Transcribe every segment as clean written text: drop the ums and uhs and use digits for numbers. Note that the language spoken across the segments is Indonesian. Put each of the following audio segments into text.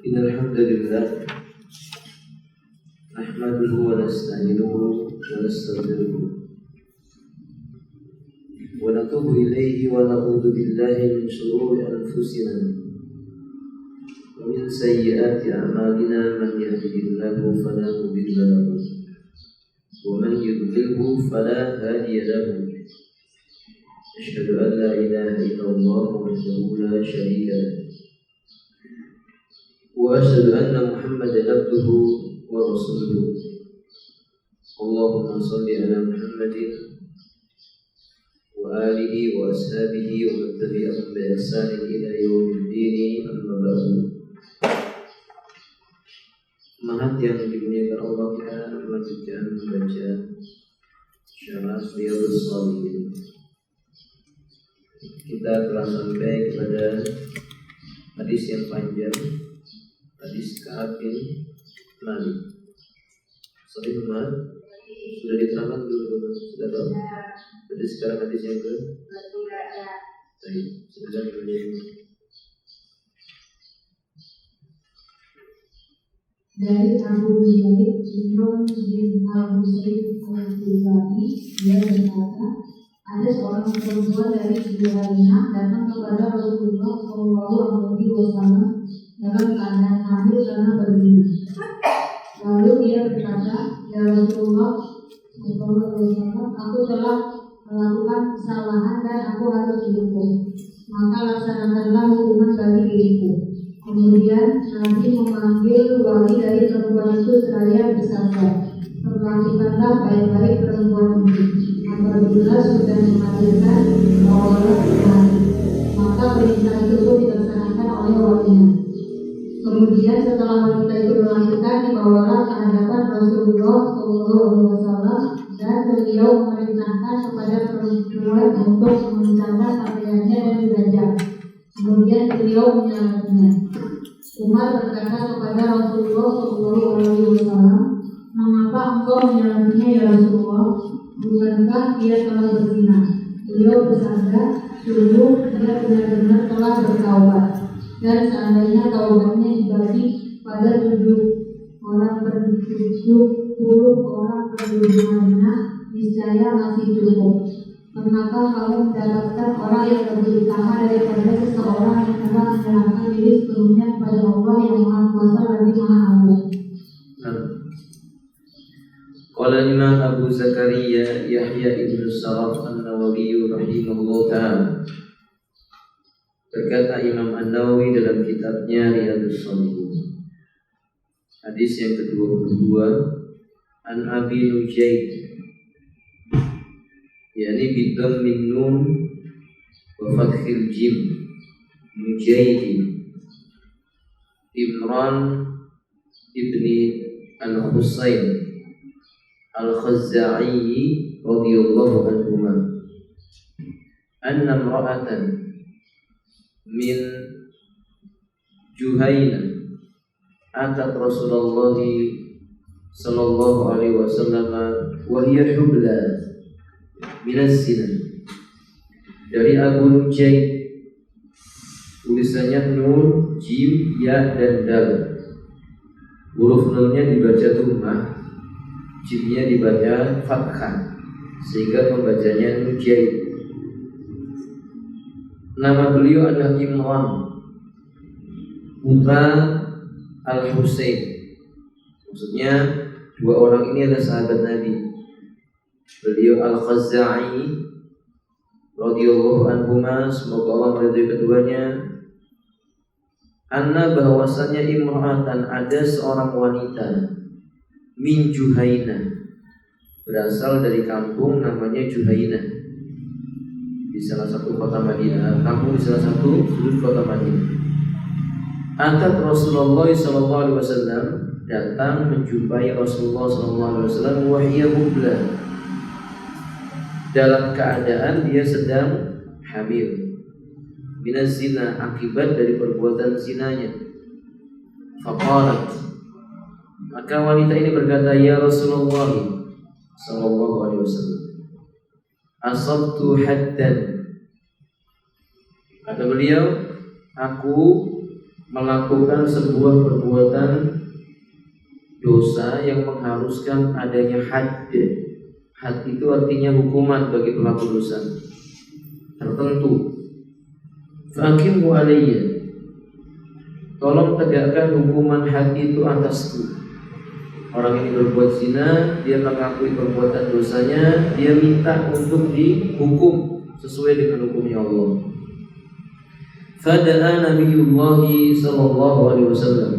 Innal hamdalillah nahmaduhu wa nasta'inuhu wa nastaghfiruh wa natubu ilayhi wa na'udzu billahi min shururi anfusina wa min sayyiati a'malina man yahdihillahu fala mudilla lahu wa man yudlilhu fala hadiya lahu. Asyhadu an la ilaha illallah wahdahu la syarika lahu wa asyhadu anna Muhammadan abduhu wa rasuluhu. Allahumma shalli ala Muhammadin wa alihi wa ashabihi wa man tabi'ahum bi ihsanin ila yaumil din, amma ba'du. Semangat yang dimuliakan Allah, kita melanjutkan membaca syarah Riyadhus Shalihin. Kita telah sampai kepada hadis yang panjang, hadis Ka'ab bin Malik. Sahih Bukhari sudah diterangkan dulu, sudah tahu. Jadi sekarang hadis yang ke? Baik, sudah dulu. Dari Abu Mujahid Imran bin Al-Husayn Al-Khuzai, dia berkata, ada seorang perempuan dari Juhainah datang kepada Rasulullah SAW dalam keadaan hamil karena berzina. Lalu dia berkata, ya Rasulullah SAW, aku telah melakukan kesalahan dan aku harus dihukum. Maka laksanakanlah hukuman bagi diriku. Kemudian Nabi memanggil wali dari perempuan itu seraya bersabda, perhatikanlah baik-baik perempuan ini. Apabila sudah menghadirkan bawalah Tuhan, maka perintah itu pun dilaksanakan oleh walinya. Kemudian setelah wanita itu melahirkan, dibawalah ke hadapan Rasulullah SAW dan beliau memerintahkan kepada perempuan untuk mengenakan pakaiannya dan belajar. Kemudian beliau menyalahkannya. Umar berkata kepada Rasulullah SAW, mengapa engkau menyalahkannya ya Rasulullah? Bukankah dia telah berzina? Beliau bersabda, sungguh dia benar-benar telah bertaubat. Dan seandainya taubatnya dibagi pada 70 orang penduduk Madinah, niscaya masih cukup. Mengapa kamu mendapatkan orang yang lebih utama daripada seseorang yang telah menyerahkan diri sepenuhnya kepada Allah yang Maha Kuasa lagi Maha Agung? Qala Imam Abu Zakaria Yahya ibn Sharaf An-Nawawi rahimahullah ta'ala. Berkata Imam An-Nawawi dalam kitabnya Riyadhus Shalihin, hadis yang ke-22, An Abi Nujayd, yakni bidam min nun wa fathil jim, Nujayd Imran ibni Al-Husayn Al-Khuzai radhiyallahu anhuma, anna imra'atan min Juhainah atat Rasulullah sallallahu alaihi wasallam wa hiya hubla min az-zina. Dari Abu Nujayd, tulisannya nun, jim, ya dan dal. Huruf nunnya dibaca dhammah, jimnya dibaca fathah, sehingga pembacanya Nujayd. Nama beliau adalah Imran putra Al-Husayn. Maksudnya dua orang ini adalah sahabat Nabi. Beliau Al-Khuzai radhiyallahu anhuma, semoga Allah meridhai keduanya. Anna, bahwasannya imra'atan, ada seorang wanita min Juhainah, berasal dari kampung namanya Juhainah, di salah satu kota Madinah, kampung di salah satu sudut kota Madinah. Atat Rasulullah SAW, datang menjumpai Rasulullah SAW, wahiyya hubla, dalam keadaan dia sedang hamil, minaz zina, akibat dari perbuatan zinanya. Faqalat, maka wanita ini berkata, ya Rasulullah SAW, asabtu haddan, kata beliau, aku melakukan sebuah perbuatan dosa yang mengharuskan adanya had. Had itu artinya hukuman bagi pelaku dosa tertentu. Faqimhu alayya, tolong tegakkan hukuman had itu atasku. Orang ini berbuat zina, dia mengakui perbuatan dosanya, dia minta untuk dihukum sesuai dengan hukumnya Allah. Fada'a Nabiyullah sallallahu alaihi wasallam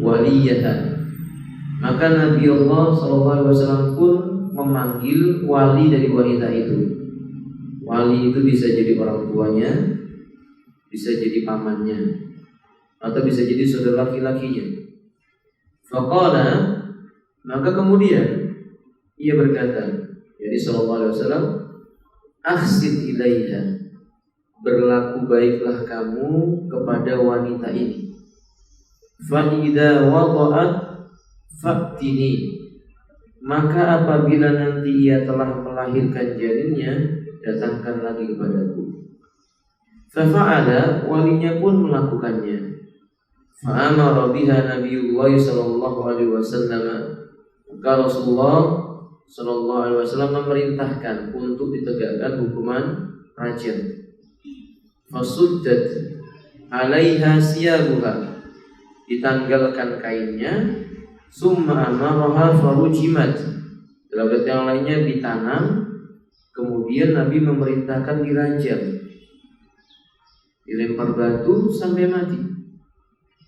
waliyaha, maka Nabi Allah sallallahu alaihi wasallam pun memanggil wali dari wanita itu. Wali itu bisa jadi orang tuanya, bisa jadi pamannya, atau bisa jadi saudara laki-lakinya. Faqala, maka kemudian ia berkata, jadi sallallahu alaihi wasallam, ahsin ilaiha, berlaku baiklah kamu kepada wanita ini. Fa idza wada'at fa'tini, maka apabila nanti ia telah melahirkan janinnya, datangkan lagi kepadaku. Fafa'ala, walinya pun melakukannya. Fa'amara biha Nabiyullah sallallahu alaihi wasallam, maka Rasulullah sallallahu alaihi wasallam memerintahkan untuk ditegakkan hukuman rajam. Fasuddat alaiha siyabuha, ditanggalkan kainnya. Summa amaraha farujimat, dalam ayat yang lainnya ditanam. Kemudian Nabi memerintahkan dirajam, dilempar batu sampai mati.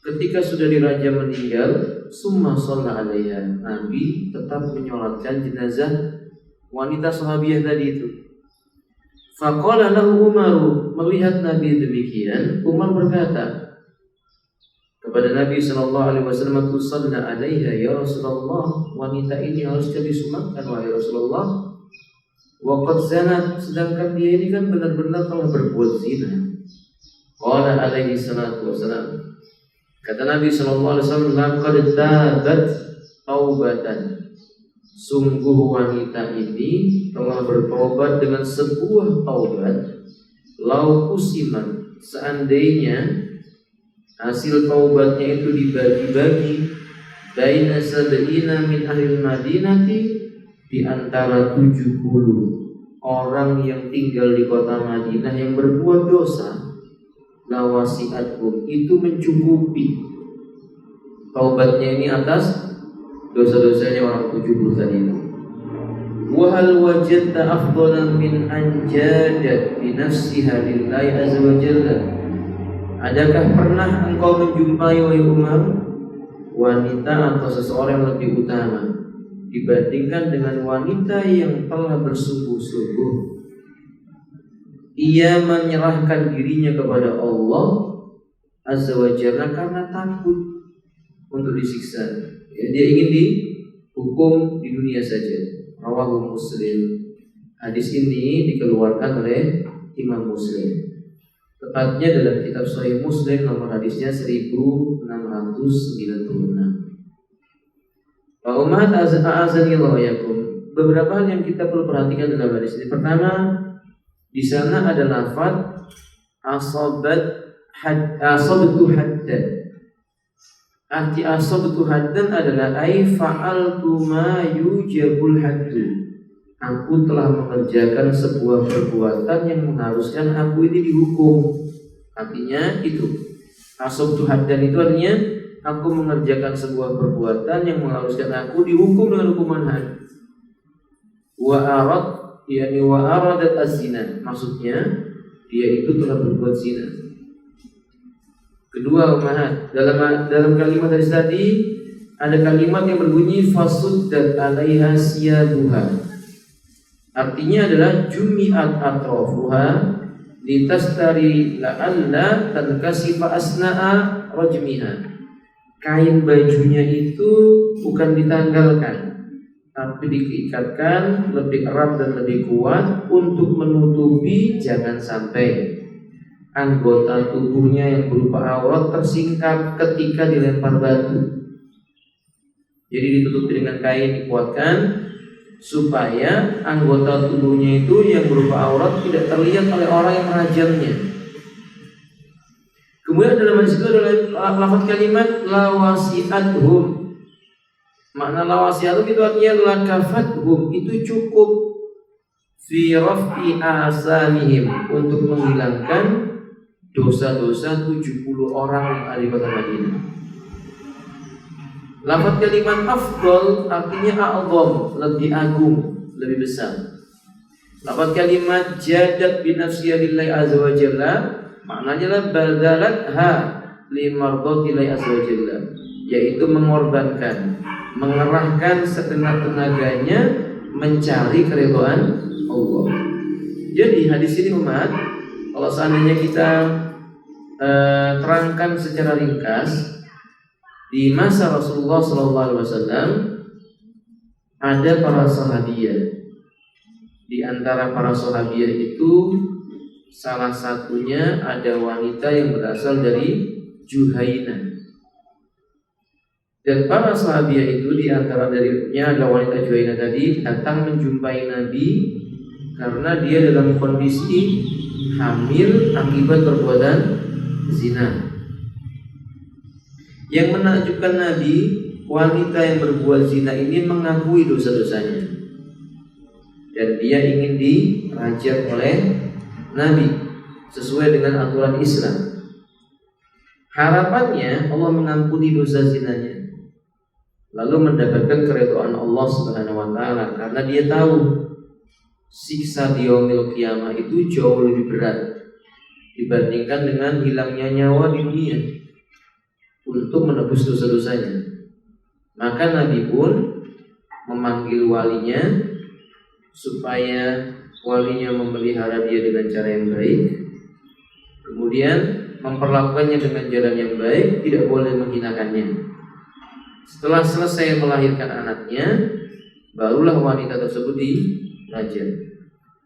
Ketika sudah dirajam meninggal, summa shalla alaiha, Nabi tetap menyolatkan jenazah wanita sahabiah tadi itu. Faqala lahu Umar, melihat Nabi demikian, Umar berkata kepada Nabi sallallahu alaihi wasallam, "Tusalla alaiha ya Rasulullah, wanita ini harus disumatkan wahai Rasulullah. Wa qad zanat, sedangkan dia ini kan benar-benar telah berbuat zina." Qala alaihi salatu wasalam, kata Nabi sallallahu alaihi wasallam, "Laqad tabat taubatan." Sungguh wanita ini telah bertobat dengan sebuah taubat. Lau kusiman, seandainya hasil taubatnya itu dibagi-bagi, baina sab'ina min ahli Madinati, di antara 70 orang yang tinggal di kota Madinah yang berbuat dosa, lawasi'atkum, itu mencukupi taubatnya ini atas dosa-dosanya orang 70 tadi itu. Wa hal wajadta afdalan min anjadat bi nafsiha lillahi azza wa jalla, adakah pernah engkau menjumpai wahai Umar wanita atau seseorang yang lebih utama dibandingkan dengan wanita yang telah bersungguh-sungguh ia menyerahkan dirinya kepada Allah azza wa jalla karena takut untuk disiksa, ya, dia ingin dihukum di dunia saja. Rawahu Muslim. Hadis ini dikeluarkan oleh Imam Muslim, tepatnya dalam kitab Sahih Muslim nomor hadisnya 1696. Pak Umar azanillahu yakum, beberapa hal yang kita perlu perhatikan dalam hadis ini. Pertama, di sana ada lafaz asabtu haddan. Arti asabtu haddan adalah ai fa'altu ma yujabul haddu. Aku telah mengerjakan sebuah perbuatan yang mengharuskan aku ini dihukum. Artinya itu. Asabtu haddan itu artinya aku mengerjakan sebuah perbuatan yang mengharuskan aku dihukum dengan hukuman had. Wa aradat az-zina, maksudnya dia itu telah berbuat zina. Kedua, dalam kalimat tadi ada kalimat yang berbunyi fasuddat alaiha siyabuha. Artinya adalah jumi'at atrafuha litastari la'alla tankasifa asna'a rajmiha. Kain bajunya itu bukan ditanggalkan, tapi diikatkan lebih erat dan lebih kuat untuk menutupi jangan sampai anggota tubuhnya yang berupa aurat tersingkap ketika dilempar batu. Jadi ditutup dengan kain, dikuatkan supaya anggota tubuhnya itu yang berupa aurat tidak terlihat oleh orang yang merajamnya. Kemudian dalam hadis itu adalah lafaz kalimat lawasi'athum. Makna lawasi'athum itu artinya lakafathum, itu cukup fi raf'i asamihim, untuk menghilangkan dosa-dosa 70 orang yang ada di kota Madinah. Lafaz kalimat afdal artinya a'zam, lebih agung, lebih besar. Lafaz kalimat jadat bi nafsiha lillahi azza wa jalla maknanya adalah badalatha li mardatillahi azza wa jalla, yaitu mengorbankan, mengerahkan segenap tenaganya mencari keridhaan Allah. Jadi hadis ini umat, kalau seandainya kita terangkan secara ringkas, di masa Rasulullah SAW ada para sahabiah. Di antara para sahabiah itu salah satunya ada wanita yang berasal dari Juhainah. Dan para sahabiah itu di antara darinya ada wanita Juhainah tadi datang menjumpai Nabi karena dia dalam kondisi hamil akibat perbuatan zina. Yang menakjubkan Nabi, wanita yang berbuat zina ini mengakui dosa-dosanya dan dia ingin dirajam oleh Nabi sesuai dengan aturan Islam. Harapannya Allah mengampuni dosa zinanya, lalu mendapatkan keridhaan Allah Subhanahu wa taala, karena dia tahu siksa di yaumil qiyamah itu jauh lebih berat dibandingkan dengan hilangnya nyawa di dunia untuk menebus dosa-dosanya. Maka Nabi pun memanggil walinya supaya walinya memelihara dia dengan cara yang baik, kemudian memperlakukannya dengan jalan yang baik, tidak boleh menghinakannya. Setelah selesai melahirkan anaknya, barulah wanita tersebut dirajam.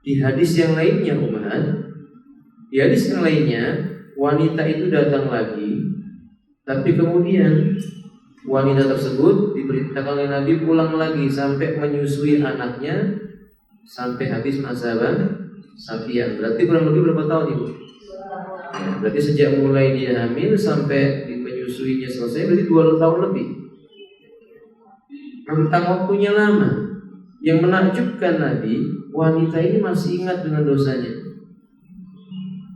Di hadis yang lainnya wanita itu datang lagi, tapi kemudian wanita tersebut diberitakan oleh Nabi pulang lagi sampai menyusui anaknya sampai habis masa sapian. Berarti kurang lebih berapa tahun ibu? Ya, berarti sejak mulai dia hamil sampai menyusuinya selesai berarti 2 tahun lebih. Rentang waktunya lama. Yang menakjubkan Nabi, wanita ini masih ingat dengan dosanya.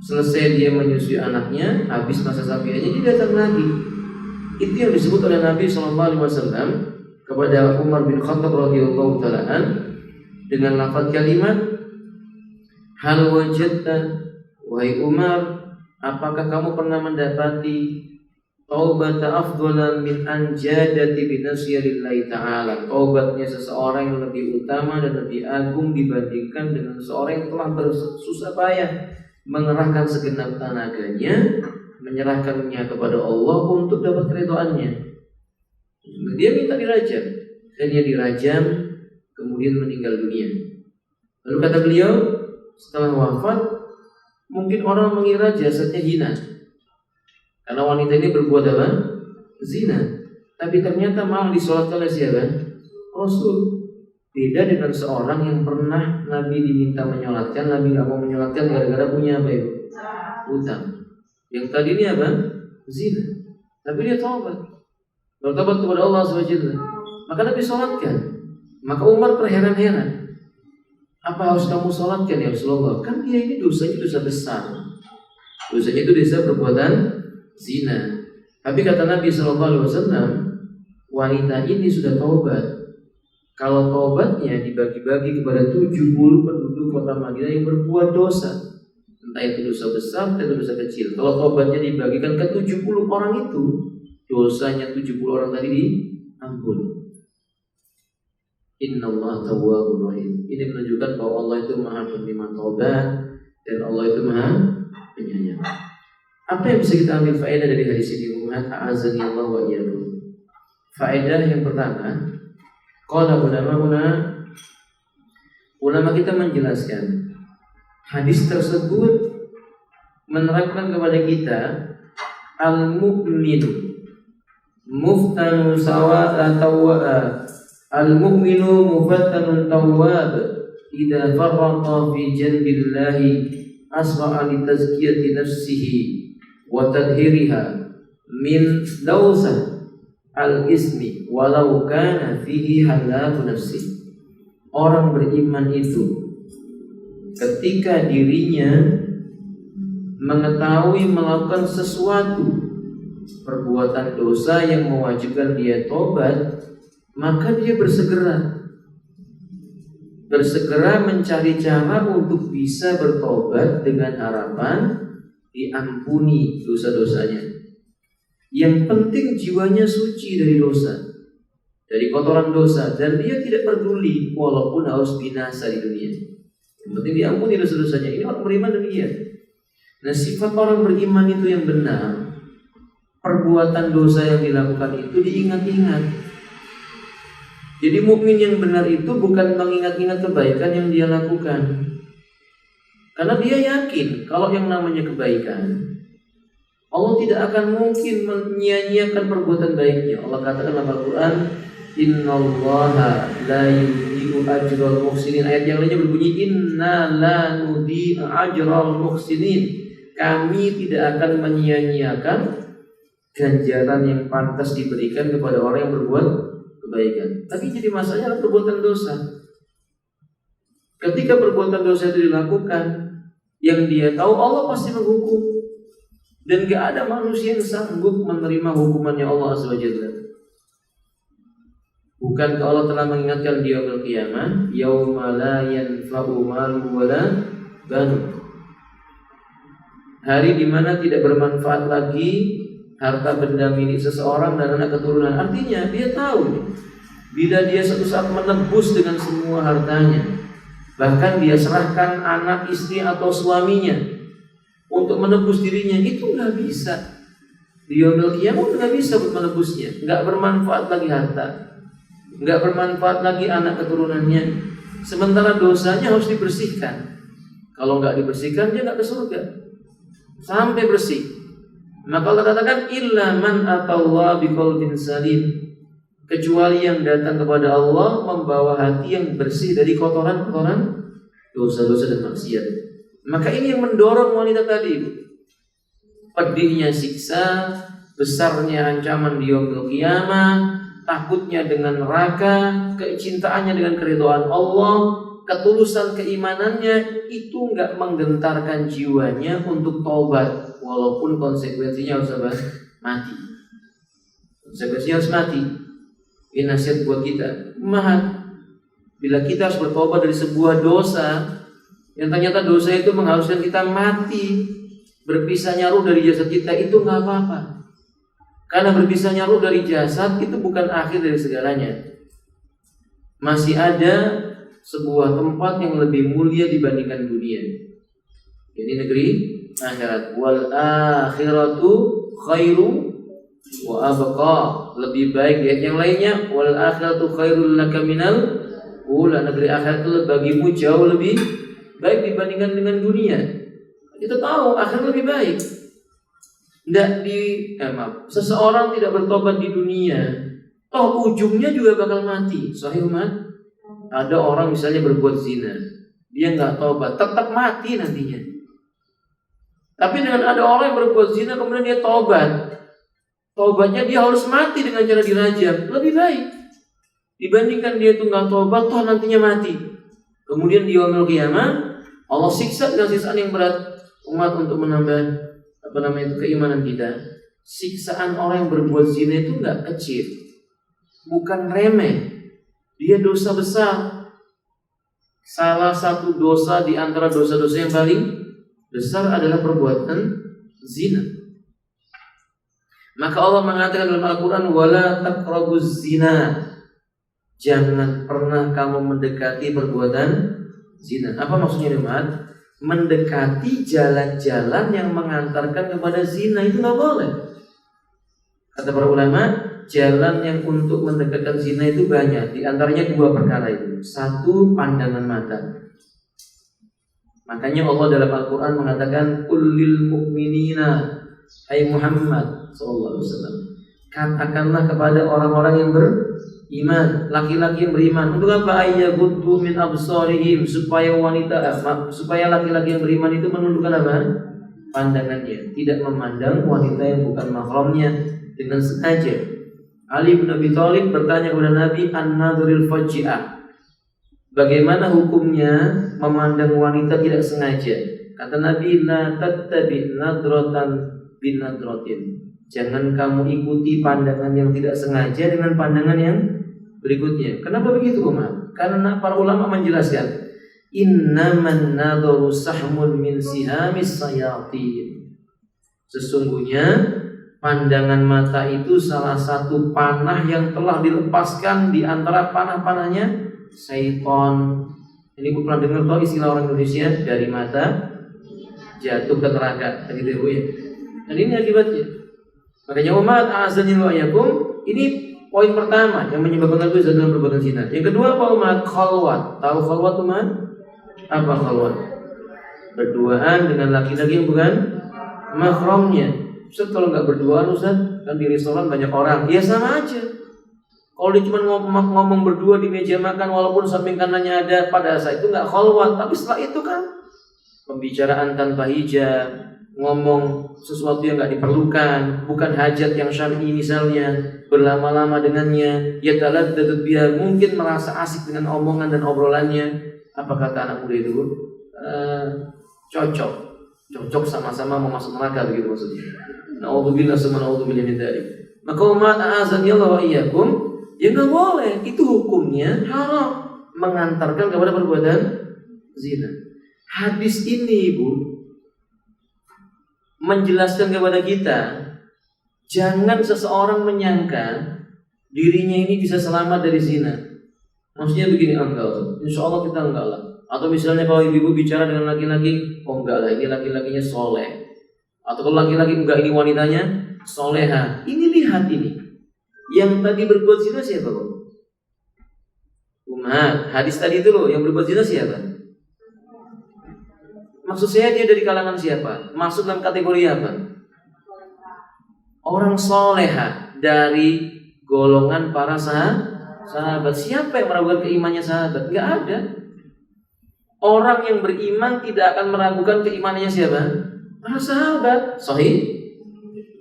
Selesai dia menyusui anaknya, habis masa sapiannya, dia datang lagi. Itu yang disebut oleh Nabi SAW kepada Umar bin Khattab radhiyallahu taala dengan lafaz kalimat, hal wajadta, wahai Umar, apakah kamu pernah mendapati taubat afdhalan min anjadati bi nasiyallahi ta'ala, taubatnya seseorang yang lebih utama dan lebih agung dibandingkan dengan seorang yang telah bersusah payah mengerahkan segenap tenaganya menyerahkannya kepada Allah untuk dapat keridhaannya. Dia minta dirajam, dan dia dirajam kemudian meninggal dunia. Lalu kata beliau, setelah wafat mungkin orang mengira jasadnya hina karena wanita ini berbuat apa? Zina. Tapi ternyata malah disolatkan oleh siapa? Rasul. Beda dengan seorang yang pernah Nabi diminta menyolatkan, Nabi gak mau menyolatkan gara-gara punya apa itu? Utang. Yang tadi ini apa? Zina. Tapi dia taubat, bertobat kepada Allah SWT. Maka Nabi solatkan. Maka Umar terheran-heran, apa harus kamu solatkan ya Rasulullah? Kan dia ini dosanya dosa besar. Dosanya itu dosa perbuatan zina. Tapi kata Nabi SAW, wanita ini sudah taubat. Kalau taubatnya dibagi-bagi kepada 70 penduduk kota Madinah yang berbuat dosa, entah itu dosa besar atau dosa kecil, kalau taubatnya dibagikan ke 70 orang itu, dosanya 70 orang tadi diampuni. Innallaha tawwabur rahim. Ini menunjukkan bahwa Allah itu Maha penerima taubat dan Allah itu Maha penyayang. Apa yang bisa kita ambil faedah dari hadis ini? A'azani Allah wa iyyakum. Faedah yang pertama, qala ulama kita menjelaskan hadis tersebut menerapkan kepada kita al-mu'min muftanu sawa'a tawwa'a, al-mu'minu mufattanun tawwab idza farraqa fi janbillahi asra'a li tazkiyati nafsihi wa tadhiriha min dawsah al-ismi walau kana fihi halatu nafsi. Orang beriman itu ketika dirinya mengetahui melakukan sesuatu perbuatan dosa yang mewajibkan dia tobat, maka dia bersegera mencari cara untuk bisa bertobat dengan harapan diampuni dosa-dosanya. Yang penting jiwanya suci dari dosa, dari kotoran dosa, dan dia tidak peduli walaupun harus binasa di dunia. Yang penting diampuni dosa-dosanya. Ini orang beriman demikian. Nah, sifat orang beriman itu yang benar, perbuatan dosa yang dilakukan itu diingat-ingat. Jadi mukmin yang benar itu bukan mengingat-ingat kebaikan yang dia lakukan, karena dia yakin kalau yang namanya kebaikan Allah tidak akan mungkin menyia-nyiakan perbuatan baiknya. Allah katakan dalam Al-Quran, Innallaha la yudhi'u ajral muhsinin. Ayat yang lainnya berbunyi, Inna la nudhi'u ajral muhsinin. Kami tidak akan menyia-nyiakan ganjaran yang pantas diberikan kepada orang yang berbuat kebaikan. Tapi jadi masalahnya adalah perbuatan dosa. Ketika perbuatan dosa itu dilakukan, yang dia tahu Allah pasti menghukum, dan gak ada manusia yang sanggup menerima hukumannya Allah Azza wa Jalla. Bukankah Allah telah mengingatkan di yaumil qiyamah, yauma la yanfa'u malun wala banun, hari di mana tidak bermanfaat lagi harta benda milik seseorang dan anak keturunan. Artinya dia tahu bila dia suatu saat menebus dengan semua hartanya, bahkan dia serahkan anak, istri atau suaminya untuk menebus dirinya, itu nggak bisa. Di yaumil qiyamah nggak bisa buat menebusnya. Nggak bermanfaat lagi harta, nggak bermanfaat lagi anak keturunannya. Sementara dosanya harus dibersihkan. Kalau nggak dibersihkan dia nggak ke surga sampai bersih. Maka Allah katakan, illa man atallaha biqalbin salim, kecuali yang datang kepada Allah membawa hati yang bersih dari kotoran-kotoran dosa-dosa dan maksiat. Maka ini yang mendorong wanita tadi, pedihnya siksa, besarnya ancaman di yaumil qiyamah, takutnya dengan neraka, kecintaannya dengan keridhaan Allah, ketulusan keimanannya, itu enggak menggentarkan jiwanya untuk taubat, walaupun konsekuensinya harus mati. Konsekuensinya harus mati. Ini nasihat buat kita. Bila kita harus bertobat dari sebuah dosa yang ternyata dosa itu mengharuskan kita mati, berpisahnya ruh dari jasad kita, itu nggak apa-apa. Karena berpisahnya ruh dari jasad itu bukan akhir dari segalanya. Masih ada sebuah tempat yang lebih mulia dibandingkan dunia. Ini negeri akhirat. Wal akhiratu khairu wa abqa. Lebih baik ya. Yang lainnya, wal akhiratu khairul laka minal ula. Negeri akhirat itu bagimu jauh lebih baik dibandingkan dengan dunia. Kita tahu akhir lebih baik. Seseorang tidak bertobat di dunia, toh ujungnya juga bakal mati. Sahih umat. Ada orang misalnya berbuat zina, dia nggak tobat, tetap mati nantinya. Tapi dengan ada orang yang berbuat zina kemudian dia tobat, tobatnya dia harus mati dengan cara dirajam, lebih baik dibandingkan dia itu nggak tobat, toh nantinya mati. Kemudian di yaumil qiyamah Allah siksa dengan siksaan yang berat umat untuk menambah keimanan kita. Siksaan orang yang berbuat zina itu nggak kecil, bukan remeh. Dia dosa besar. Salah satu dosa di antara dosa-dosa yang paling besar adalah perbuatan zina. Maka Allah mengatakan dalam Al-Quran, wala taqrabuz zina, jangan pernah kamu mendekati perbuatan zina. Apa maksudnya teman? Mendekati jalan-jalan yang mengantarkan kepada zina itu nggak boleh. Kata para ulama, jalan yang untuk mendekatkan zina itu banyak. Di antaranya dua perkara itu. Satu, pandangan mata. Makanya Allah dalam Al-Quran mengatakan, Kullil mu'minina, hai Muhammad sallallahu alaihi wasallam, katakanlah kepada orang-orang yang beriman, laki-laki yang beriman, untuk apa? Ayyaguddu min absarihim, supaya laki-laki yang beriman itu menundukkan apa? pandangannya, tidak memandang wanita yang bukan mahramnya dengan sengaja. Ali bin Abi Thalib bertanya kepada Nabi an-nadhril faji'ah, bagaimana hukumnya memandang wanita tidak sengaja? Kata Nabi, la tattabi nadratan bin nadratin. Jangan kamu ikuti pandangan yang tidak sengaja dengan pandangan yang berikutnya. Kenapa begitu, Umar? Karena para ulama menjelaskan, innaman nadharu sahmun min sihamis sayatin. Sesungguhnya pandangan mata itu salah satu panah yang telah dilepaskan di antara panah-panahnya syaitan. Ini Bu pernah dengar toh istilah orang Indonesia, dari mata jatuh ke neraka, tadi itu ya. Dan ini akibatnya. Makanya umat azanil wa yakum, ini poin pertama yang menyebabkan dosa dalam perbuatan zina. Yang kedua apa umat? Khalwat. Tahu khalwat umat? Apa khalwat? Berduaan dengan laki-laki yang bukan mahramnya. Ustaz, kalau nggak berduaan Ustaz, kan di restoran banyak orang, ya sama aja. Kalau dia cuma ngomong berdua di meja makan, walaupun samping kanannya ada, pada saat itu nggak khalwat. Tapi setelah itu kan pembicaraan tanpa hijab, ngomong sesuatu yang nggak diperlukan, bukan hajat yang syar'i misalnya, berlama-lama dengannya, ya taladdadu biha, mungkin merasa asik dengan omongan dan obrolannya. Apa kata anak muda itu? Cocok sama-sama mau masuk neraka, begitu maksudnya. Na'udzubillah summa na'udzubillah min dzalik. Maka umat a'azanillahu wa iyyakum, ya nggak boleh, itu hukumnya haram, mengantarkan kepada perbuatan zina. Hadis ini Ibu menjelaskan kepada kita, jangan seseorang menyangka dirinya ini bisa selamat dari zina. Maksudnya begini, enggak, insya Allah kita enggak lah. Atau misalnya kalau ibu bicara dengan laki-laki, oh enggak lah, ini laki-lakinya soleh. Atau kalau laki-laki enggak, ini wanitanya soleha. Ini lihat ini, yang tadi berbuat zina siapa loh? Umat, hadis tadi itu loh, yang berbuat zina siapa? Maksud saya dia dari kalangan siapa? Masuk dalam kategori apa? Orang soleha, dari golongan para sahabat. Siapa yang meragukan keimanannya sahabat? Gak ada. Orang yang beriman tidak akan meragukan keimanannya siapa? Para sahabat. Sahih.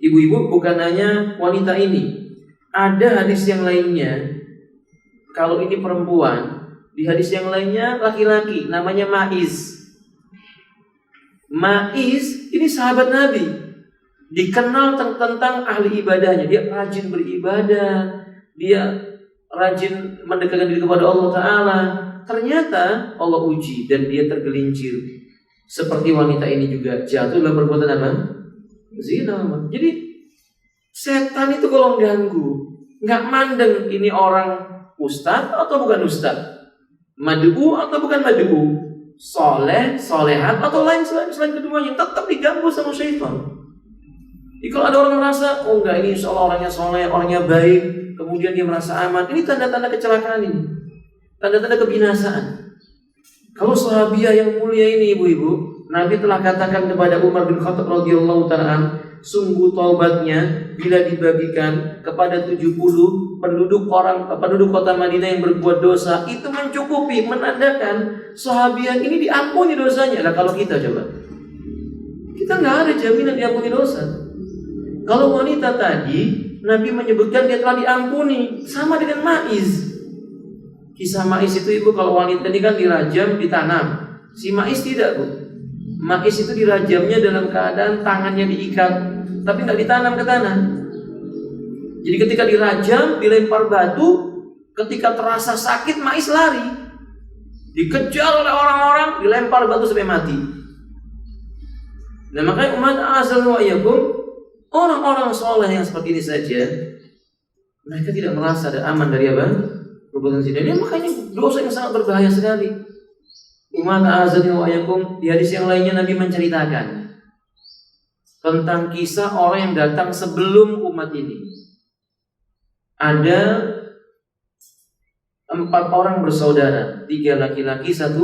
Ibu-ibu, bukan hanya wanita ini, ada hadis yang lainnya. Kalau ini perempuan, di hadis yang lainnya laki-laki, namanya Ma'iz. Ma'iz ini sahabat Nabi, dikenal tentang ahli ibadahnya. Dia rajin beribadah, dia rajin mendekatkan diri kepada Allah Ta'ala. Ternyata Allah uji dan dia tergelincir. Seperti wanita ini juga jatuh dalam perbuatan apa? Zina. Jadi setan itu kalau ganggu, nggak mandang ini orang ustadz atau bukan ustadz, mad'u atau bukan mad'u, soleh, solehat atau lain selain keduanya, tetap diganggu sama syaitan. Jadi kalau ada orang merasa, oh enggak, ini insya Allah orangnya soleh, orangnya baik, kemudian dia merasa aman, ini tanda-tanda kecelakaan ini, tanda-tanda kebinasaan. Kalau sahabiah yang mulia ini ibu-ibu, Nabi telah katakan kepada Umar bin Khattab radhiyallahu ta'ala, sungguh taubatnya bila dibagikan kepada 70 penduduk kota Madinah yang berbuat dosa, itu mencukupi, menandakan sahabiah ini diampuni dosanya. Nah kalau kita coba, kita nggak ada jaminan diampuni dosa. Kalau wanita tadi Nabi menyebutkan dia telah diampuni, sama dengan Ma'iz. Kisah Ma'iz itu ibu, kalau wanita ini kan dirajam, ditanam. Si Ma'iz tidak Bu. Ma'iz itu dirajamnya dalam keadaan tangannya diikat, tapi nggak ditanam ke tanah. Jadi ketika dirajam, dilempar batu, ketika terasa sakit, Ma'iz lari, dikejar oleh orang-orang, dilempar batu sampai mati. Nah makanya umat azal wa yakum, orang-orang soleh yang seperti ini saja, mereka tidak merasa ada aman dari apa? Perbuatan zina. Ini makanya dosa yang sangat berbahaya sekali. Umat azal wa yakum, di hadis yang lainnya Nabi menceritakan tentang kisah orang yang datang sebelum umat ini. Ada 4 orang bersaudara, 3 laki-laki, 1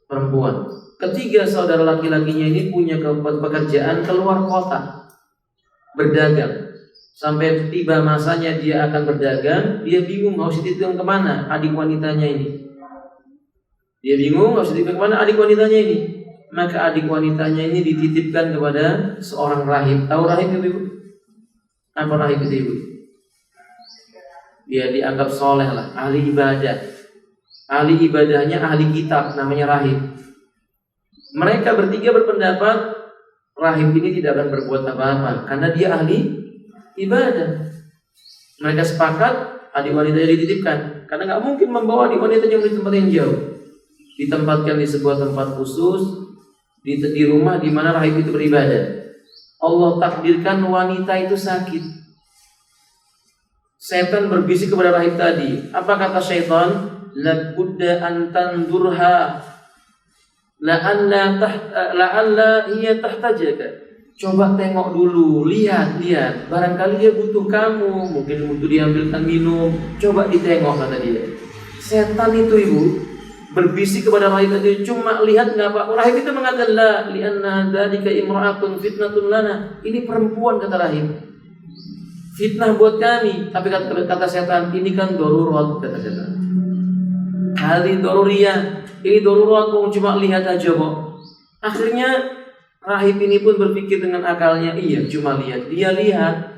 perempuan. Ketiga saudara laki-lakinya ini punya pekerjaan keluar kota, berdagang. Sampai tiba masanya dia akan berdagang, dia bingung harus dititipkan kemana adik wanitanya ini. Dia bingung harus dititipkan kemana adik wanitanya ini. maka adik wanitanya ini dititipkan kepada seorang rahib. Tahu rahib ibu? Apa rahib itu ibu? Dia dianggap soleh lah, ahli ibadah. Ahli ibadahnya ahli kitab, namanya rahib. Mereka bertiga berpendapat rahib ini tidak akan berbuat apa-apa karena dia ahli ibadah. Mereka sepakat adik wanitanya dititipkan karena nggak mungkin membawa adik wanitanya di tempat yang jauh. Ditempatkan di sebuah tempat khusus di rumah di mana rahib itu beribadah. Allah takdirkan wanita itu sakit. Setan berbisik kepada rahib tadi. Apa kata syaitan? La budda an tandurha la'alla hiya tahtajaka. Coba tengok dulu, lihat. Barangkali dia butuh kamu, mungkin butuh diambilkan minum. Coba ditengok, kata dia. Setan itu ibu berbisik kepada rahib tadi, cuma lihat nggak apa. Rahib itu mengatakan la li'anna dzalika imra'atun fitnatun lana. Ini perempuan, kata rahib. Fitnah buat kami. Tapi kata setan, ini kan darurat, kata setan. Hadi daruriyah. Ini darurat, cuma lihat aja kok. Akhirnya rahib ini pun berpikir dengan akalnya, iya cuma lihat. Dia lihat.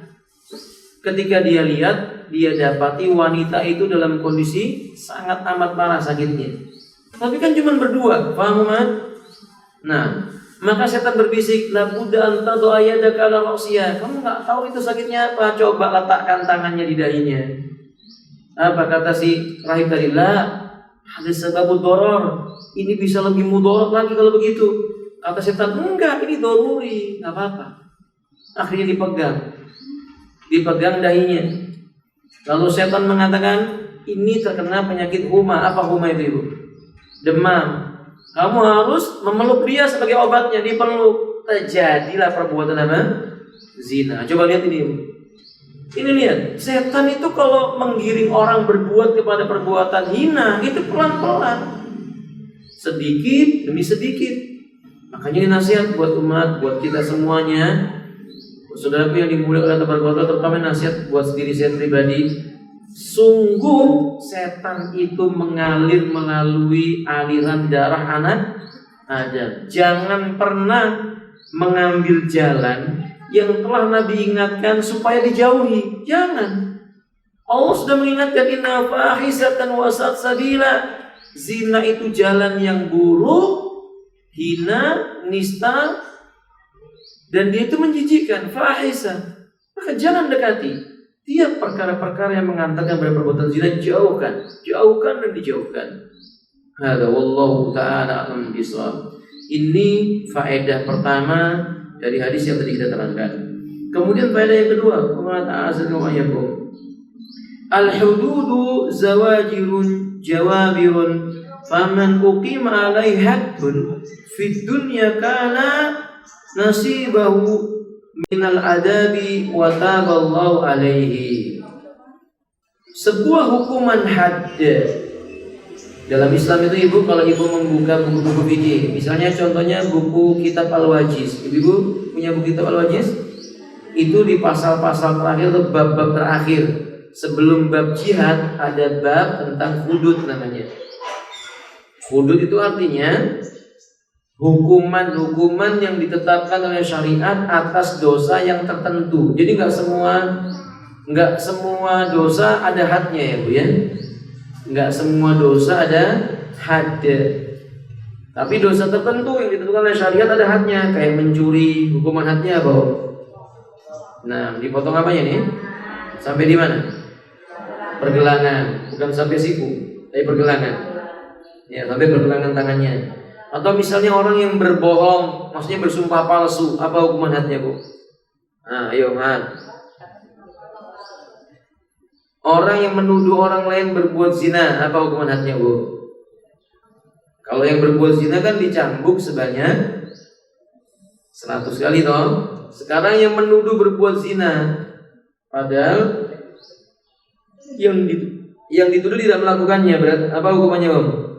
Ketika dia lihat, dia dapati wanita itu dalam kondisi sangat amat parah sakitnya. Tapi kan cuma berdua, paham kan? Nah, maka setan berbisik, la budda anta do'ayadaka ala ra'siyah. Kamu nggak tahu itu sakitnya apa? Coba letakkan tangannya di dahinya. Apa kata si rahib tadi? La hadis sebabud doror. Ini bisa lebih mudarat lagi kalau begitu. Kata setan, enggak, ini doruri, nggak apa-apa. Akhirnya dipegang dahinya. Lalu setan mengatakan, ini terkena penyakit huma. Apa huma itu ibu? Demam. Kamu harus memeluk dia sebagai obatnya, dipeluk. Terjadilah perbuatan apa? Zina. Coba lihat ini ibu. Ini lihat, setan itu kalau menggiring orang berbuat kepada perbuatan hina, itu pelan-pelan. Sedikit demi sedikit. Makanya ini nasihat buat umat, buat kita semuanya. Saudaraku yang dimuliakan oleh Allah, terutama nasihat buat diri saya pribadi. Sungguh setan itu mengalir melalui aliran darah anak Adam. Jangan pernah mengambil jalan yang telah Nabi ingatkan supaya dijauhi. Jangan. Allah sudah mengingatkan, inna fahisatan wasat sabila. Zina itu jalan yang buruk, hina, nista, dan dia itu menjijikkan. Fahisah, maka jangan dekati. Tiap perkara-perkara yang mengantarkan pada perbuatan zina, jauhkan dan dijauhkan. Hada wallahu ta'ala a'lam bishawab. Ini faedah pertama dari hadis yang tadi kita terangkan. Kemudian faedah yang kedua, al-hududu zawajirun jawabirun faman uqima alaihi haddun fid dunya kana nasibahu minal adabi wa taballahu alaihi. Sebuah hukuman hadd dalam Islam itu ibu, kalau ibu membuka buku-buku fikih, misalnya contohnya buku kitab Al-Wajiz. Ibu punya buku kitab Al-Wajiz? Itu di pasal-pasal terakhir atau bab-bab terakhir sebelum bab jihad ada bab tentang hudud namanya. Hudud itu artinya hukuman-hukuman yang ditetapkan oleh syariat atas dosa yang tertentu. Jadi nggak semua dosa ada hadnya ya bu ya. Nggak semua dosa ada had. Tapi dosa tertentu yang ditentukan oleh syariat ada hadnya. Kayak mencuri, hukuman hadnya apa? Nah, dipotong apanya nih? Sampai di mana? Pergelangan, bukan sampai siku, tapi pergelangan. Ya, sampai pergelangan tangannya. Atau misalnya orang yang berbohong, maksudnya bersumpah palsu, apa hukuman hadnya bu? Nah, ayo man. Orang yang menuduh orang lain berbuat zina, apa hukuman hadnya bu? Kalau yang berbuat zina kan dicambuk sebanyak 100 kali toh. Sekarang yang menuduh berbuat zina, padahal yang dituduh tidak melakukannya, berarti apa hukumannya om?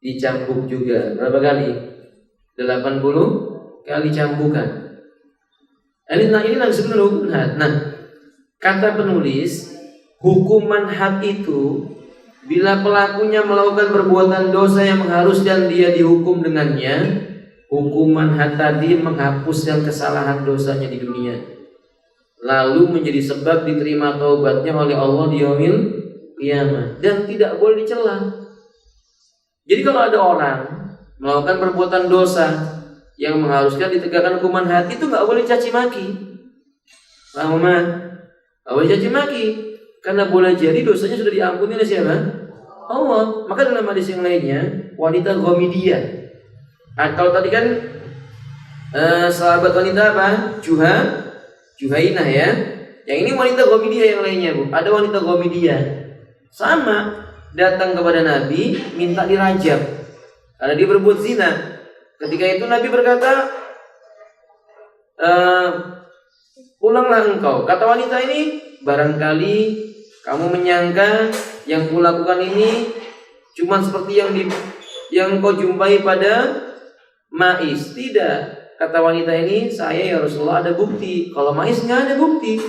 Dicambuk juga. Berapa kali? 80 kali cambukan. Ini disebut hukuman had. Nah, kata penulis, hukuman had itu bila pelakunya melakukan perbuatan dosa yang mengharuskan dia dihukum dengannya, Hukuman had tadi menghapuskan kesalahan dosanya di dunia, lalu menjadi sebab diterima taubatnya oleh Allah di yaumil qiyamah, dan tidak boleh dicela. Jadi kalau ada orang melakukan perbuatan dosa yang mengharuskan ditegakkan hukuman had, itu nggak boleh caci maki. Paham? Nggak boleh caci maki, karena boleh jadi dosanya sudah diampuni oleh siapa? Allah. Maka dalam hadis yang lainnya, wanita Ghamidiyah. Kalau tadi kan sahabat wanita apa? Juhainah ya. Yang ini wanita Ghamidiyah yang lainnya, Bu. Ada wanita Ghamidiyah sama datang kepada Nabi minta dirajam karena dia berbuat zina. Ketika itu Nabi berkata, pulanglah engkau. Kata wanita ini, barangkali kamu menyangka yang kulakukan ini cuma seperti yang kau jumpai pada Ma'is. Tidak, kata wanita ini, saya ya Rasulullah ada bukti. Kalau Ma'is nggak ada bukti.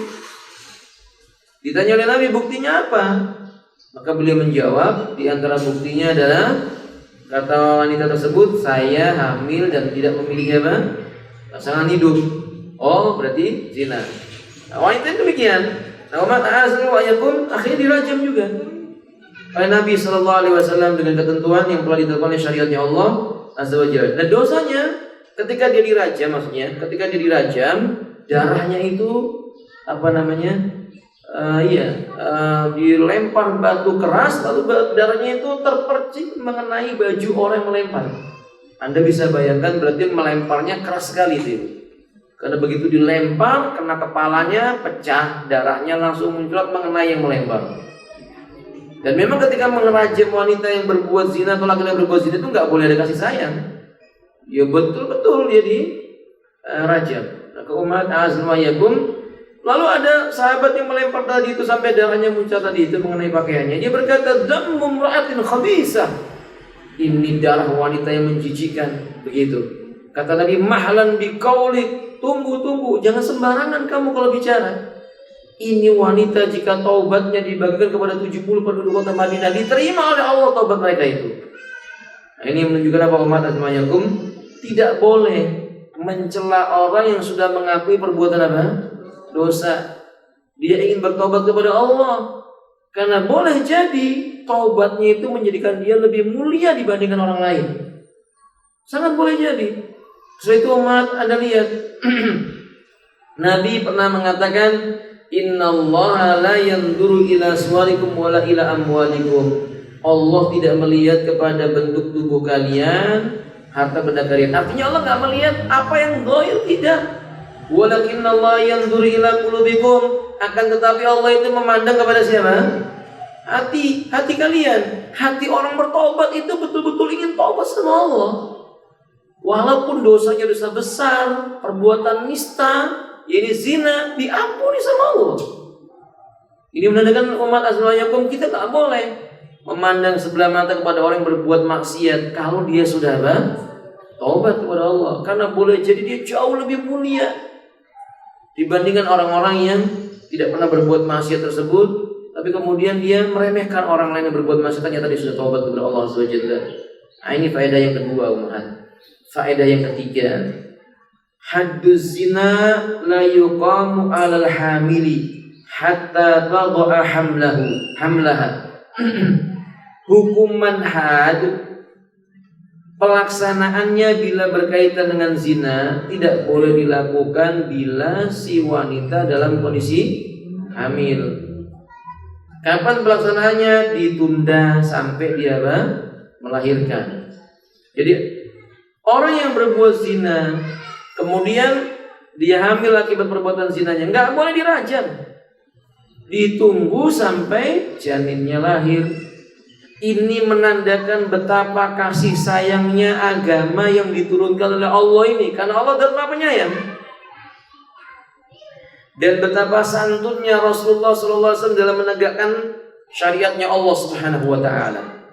Ditanya oleh Nabi, buktinya apa? Maka beliau menjawab, di antara buktinya adalah, kata wanita tersebut, saya hamil dan tidak memiliki apa? Pasangan hidup. Oh, berarti zina. Nah, wanita itu demikian. Nah, umat pun akhirnya dirajam juga oleh Nabi SAW dengan ketentuan yang telah ditetapkan oleh syariatnya Allah Azza wa Jalla. Nah, dosanya ketika dia dirajam, maksudnya ketika dia dirajam, darahnya itu dilempar batu keras, lalu darahnya itu terpercik mengenai baju orang yang melempar. Anda bisa bayangkan berarti melemparnya keras sekali itu. Karena begitu dilempar, kena kepalanya, pecah, darahnya langsung menculat mengenai yang melempar. Dan memang ketika mengerajam wanita yang berbuat zina atau laki-laki yang berbuat zina itu nggak boleh ada kasih sayang. Ya betul-betul dia dirajam. Nah, ke umat azmayakum. Lalu ada sahabat yang melempar tadi itu sampai darahnya muncul tadi itu mengenai pakaiannya. Dia berkata, dammu imra'atin khabisah. Ini darah wanita yang menjijikkan. Begitu. Kata Nabi, mahlan biqaulik, tunggu, jangan sembarangan kamu kalau bicara. Ini wanita jika taubatnya dibagikan kepada 70 penduduk kota Madinah, diterima oleh Allah taubat mereka itu. Nah, ini menunjukkan apa umat azmayakum? Tidak boleh mencela orang yang sudah mengakui perbuatan apa? Dosa. Dia ingin bertobat kepada Allah, karena boleh jadi taubatnya itu menjadikan dia lebih mulia dibandingkan orang lain. Sangat boleh jadi. Setelah itu umat, Anda lihat Nabi pernah mengatakan, innallaha la yanzuru ila suwarikum wala ila amwalikum. Allah tidak melihat kepada bentuk tubuh kalian, harta benda kalian. Artinya Allah nggak melihat apa yang zahir, tidak. Walakinnallaha yanzuru ila qulubikum. Akan tetapi Allah itu memandang kepada siapa? Hati kalian. Hati orang bertobat itu betul-betul ingin tobat sama Allah. Walaupun dosanya dosa besar, perbuatan nista, yaitu zina, diampuni sama Allah. Ini menandakan umat azmayakum, kita tak boleh memandang sebelah mata kepada orang yang berbuat maksiat kalau dia sudah taubat kepada Allah, karena boleh jadi dia jauh lebih mulia dibandingkan orang-orang yang tidak pernah berbuat maksiat tersebut, tapi kemudian dia meremehkan orang lain yang berbuat maksiat, ternyata dia sudah taubat kepada Allah Subhanahu wa taala. Nah, ini faedah yang kedua umat. Faedah yang ketiga, hadduz zina la yuqamu 'alal hamili hatta tadha'a hamlaha. Hukuman had, pelaksanaannya bila berkaitan dengan zina tidak boleh dilakukan bila si wanita dalam kondisi hamil. Kapan pelaksanaannya? Ditunda sampai dia melahirkan. Jadi orang yang berbuat zina kemudian dia hamil akibat perbuatan zinanya, nggak boleh dirajam. Ditunggu sampai janinnya lahir. Ini menandakan betapa kasih sayangnya agama yang diturunkan oleh Allah ini, karena Allah adalah penyayang. Dan betapa santunnya Rasulullah SAW dalam menegakkan syariatnya Allah Subhanahu wa taala.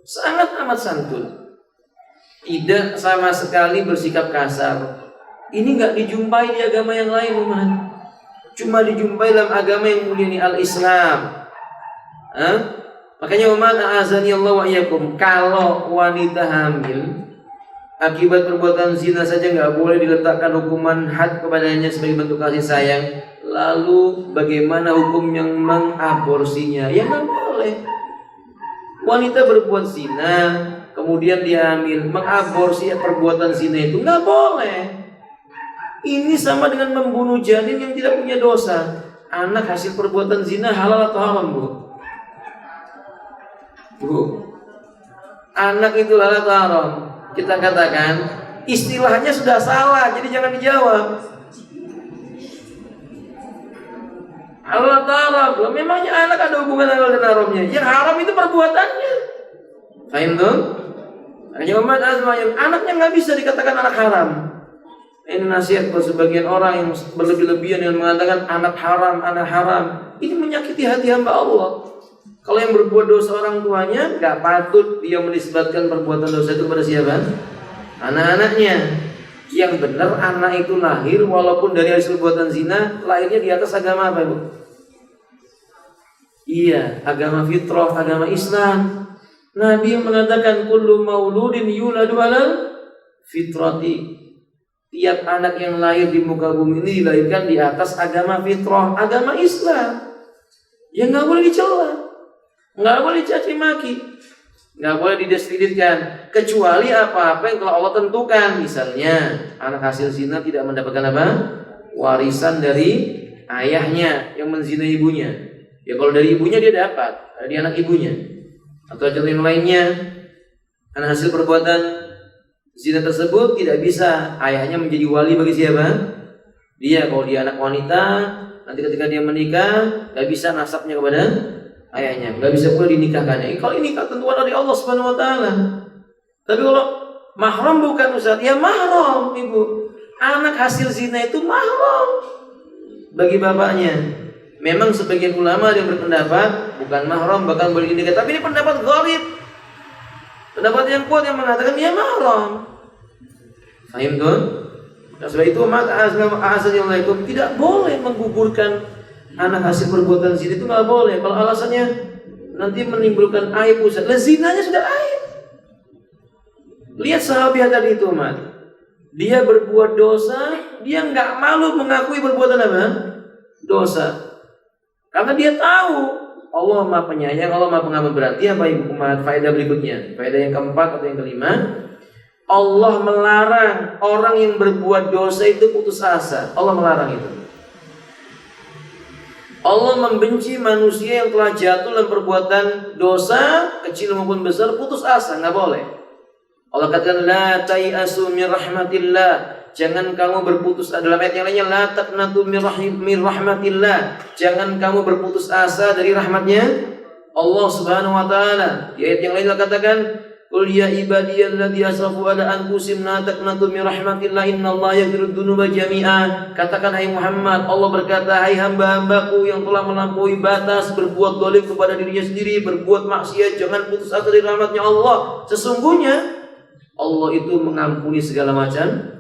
Sangat amat santun. Tidak sama sekali bersikap kasar. Ini nggak dijumpai di agama yang lain, umat. Cuma dijumpai dalam agama yang mulia ini, al-Islam. Makanya umat, a'azani Allah wa iyyakum, kalau wanita hamil akibat perbuatan zina saja nggak boleh diletakkan hukuman had kepadanya sebagai bentuk kasih sayang. Lalu bagaimana hukum yang mengaborsinya? Ya nggak boleh. Wanita berbuat zina, kemudian dia hamil, mengaborsi perbuatan zina itu nggak boleh. Ini sama dengan membunuh janin yang tidak punya dosa. Anak hasil perbuatan zina halal atau haram, Bu? Bu, anak itu halal atau haram? Kita katakan istilahnya sudah salah, jadi jangan dijawab. Halal atau haram? Memangnya anak ada hubungan halal dan haramnya? Yang haram itu perbuatannya. Paham tuh? Hanya umat azmayun, anaknya nggak bisa dikatakan anak haram. Ini nasihat buat sebagian orang yang berlebih-lebihan yang mengatakan anak haram, anak haram. Ini menyakiti hati hamba Allah. Kalau yang berbuat dosa orang tuanya, nggak patut dia menisbatkan perbuatan dosa itu kepada siapa? Anak-anaknya. Yang benar anak itu lahir walaupun dari hasil perbuatan zina, lahirnya di atas agama apa, Bu? Iya, agama fitrah, agama Islam. Nabi yang mengatakan kullu mauludin yuladu alal fitrati. Tiap anak yang lahir di muka bumi ini dilahirkan di atas agama fitrah, agama Islam. Yang nggak boleh dicela, nggak boleh dicaci maki, nggak boleh didiskreditkan, kecuali apa-apa yang telah Allah tentukan. Misalnya anak hasil zina tidak mendapatkan apa? Warisan dari ayahnya yang menzinai ibunya. Ya kalau dari ibunya dia dapat, dari anak ibunya. Atau contoh yang lainnya, anak hasil perbuatan zina tersebut tidak bisa ayahnya menjadi wali bagi siapa? Dia. Kalau dia anak wanita, nanti ketika dia menikah gak bisa nasabnya kepada ayahnya, gak bisa pula dinikahkannya. Kalau ini ketentuan dari Allah Subhanahu Wa Taala. Tapi kalau mahram bukan Ustaz, ya mahram, Ibu. Anak hasil zina itu mahram bagi bapaknya. Memang sebagian ulama yang berpendapat bukan mahram, bahkan boleh dinikah. Tapi ini pendapat gharib, pendapat yang kuat yang mengatakan dia mahram. Fahim tuh? Nah, sebab itu maka azanillahu tidak boleh menggugurkan anak hasil perbuatan zina, itu nggak boleh. Kalau alasannya nanti menimbulkan aib, Ustaz. Lah zinanya sudah aib. Lihat sahabat tadi itu, Mat. Dia berbuat dosa, dia nggak malu mengakui perbuatan apa? Dosa. Karena dia tahu Allah Maha Penyayang, Allah Maha Pengampun. Berarti apa, Ibu? Faedah berikutnya, faedah yang keempat atau yang kelima, Allah melarang orang yang berbuat dosa itu putus asa. Allah melarang itu. Allah membenci manusia yang telah jatuh dalam perbuatan dosa, kecil maupun besar, putus asa, nggak boleh. Allah katakan la tai'asu min rahmatillah. Jangan kamu berputus asa. Dalam ayat yang lainnya la taqnatu min rahmatillah. Jangan kamu berputus asa dari rahmatnya Allah Subhanahu wa taala. Di ayat yang lain Allah katakan qul ya ibadiyalladzina asrafu ala anfusihim la taqnatu min rahmatillah innallaha yaghfiru dzunuba jami'a. Katakan hai Muhammad, Allah berkata, hai hamba-hambaku yang telah melampaui batas, berbuat zalim kepada dirinya sendiri, berbuat maksiat, jangan putus asa dari rahmatnya Allah. Sesungguhnya Allah itu mengampuni segala macam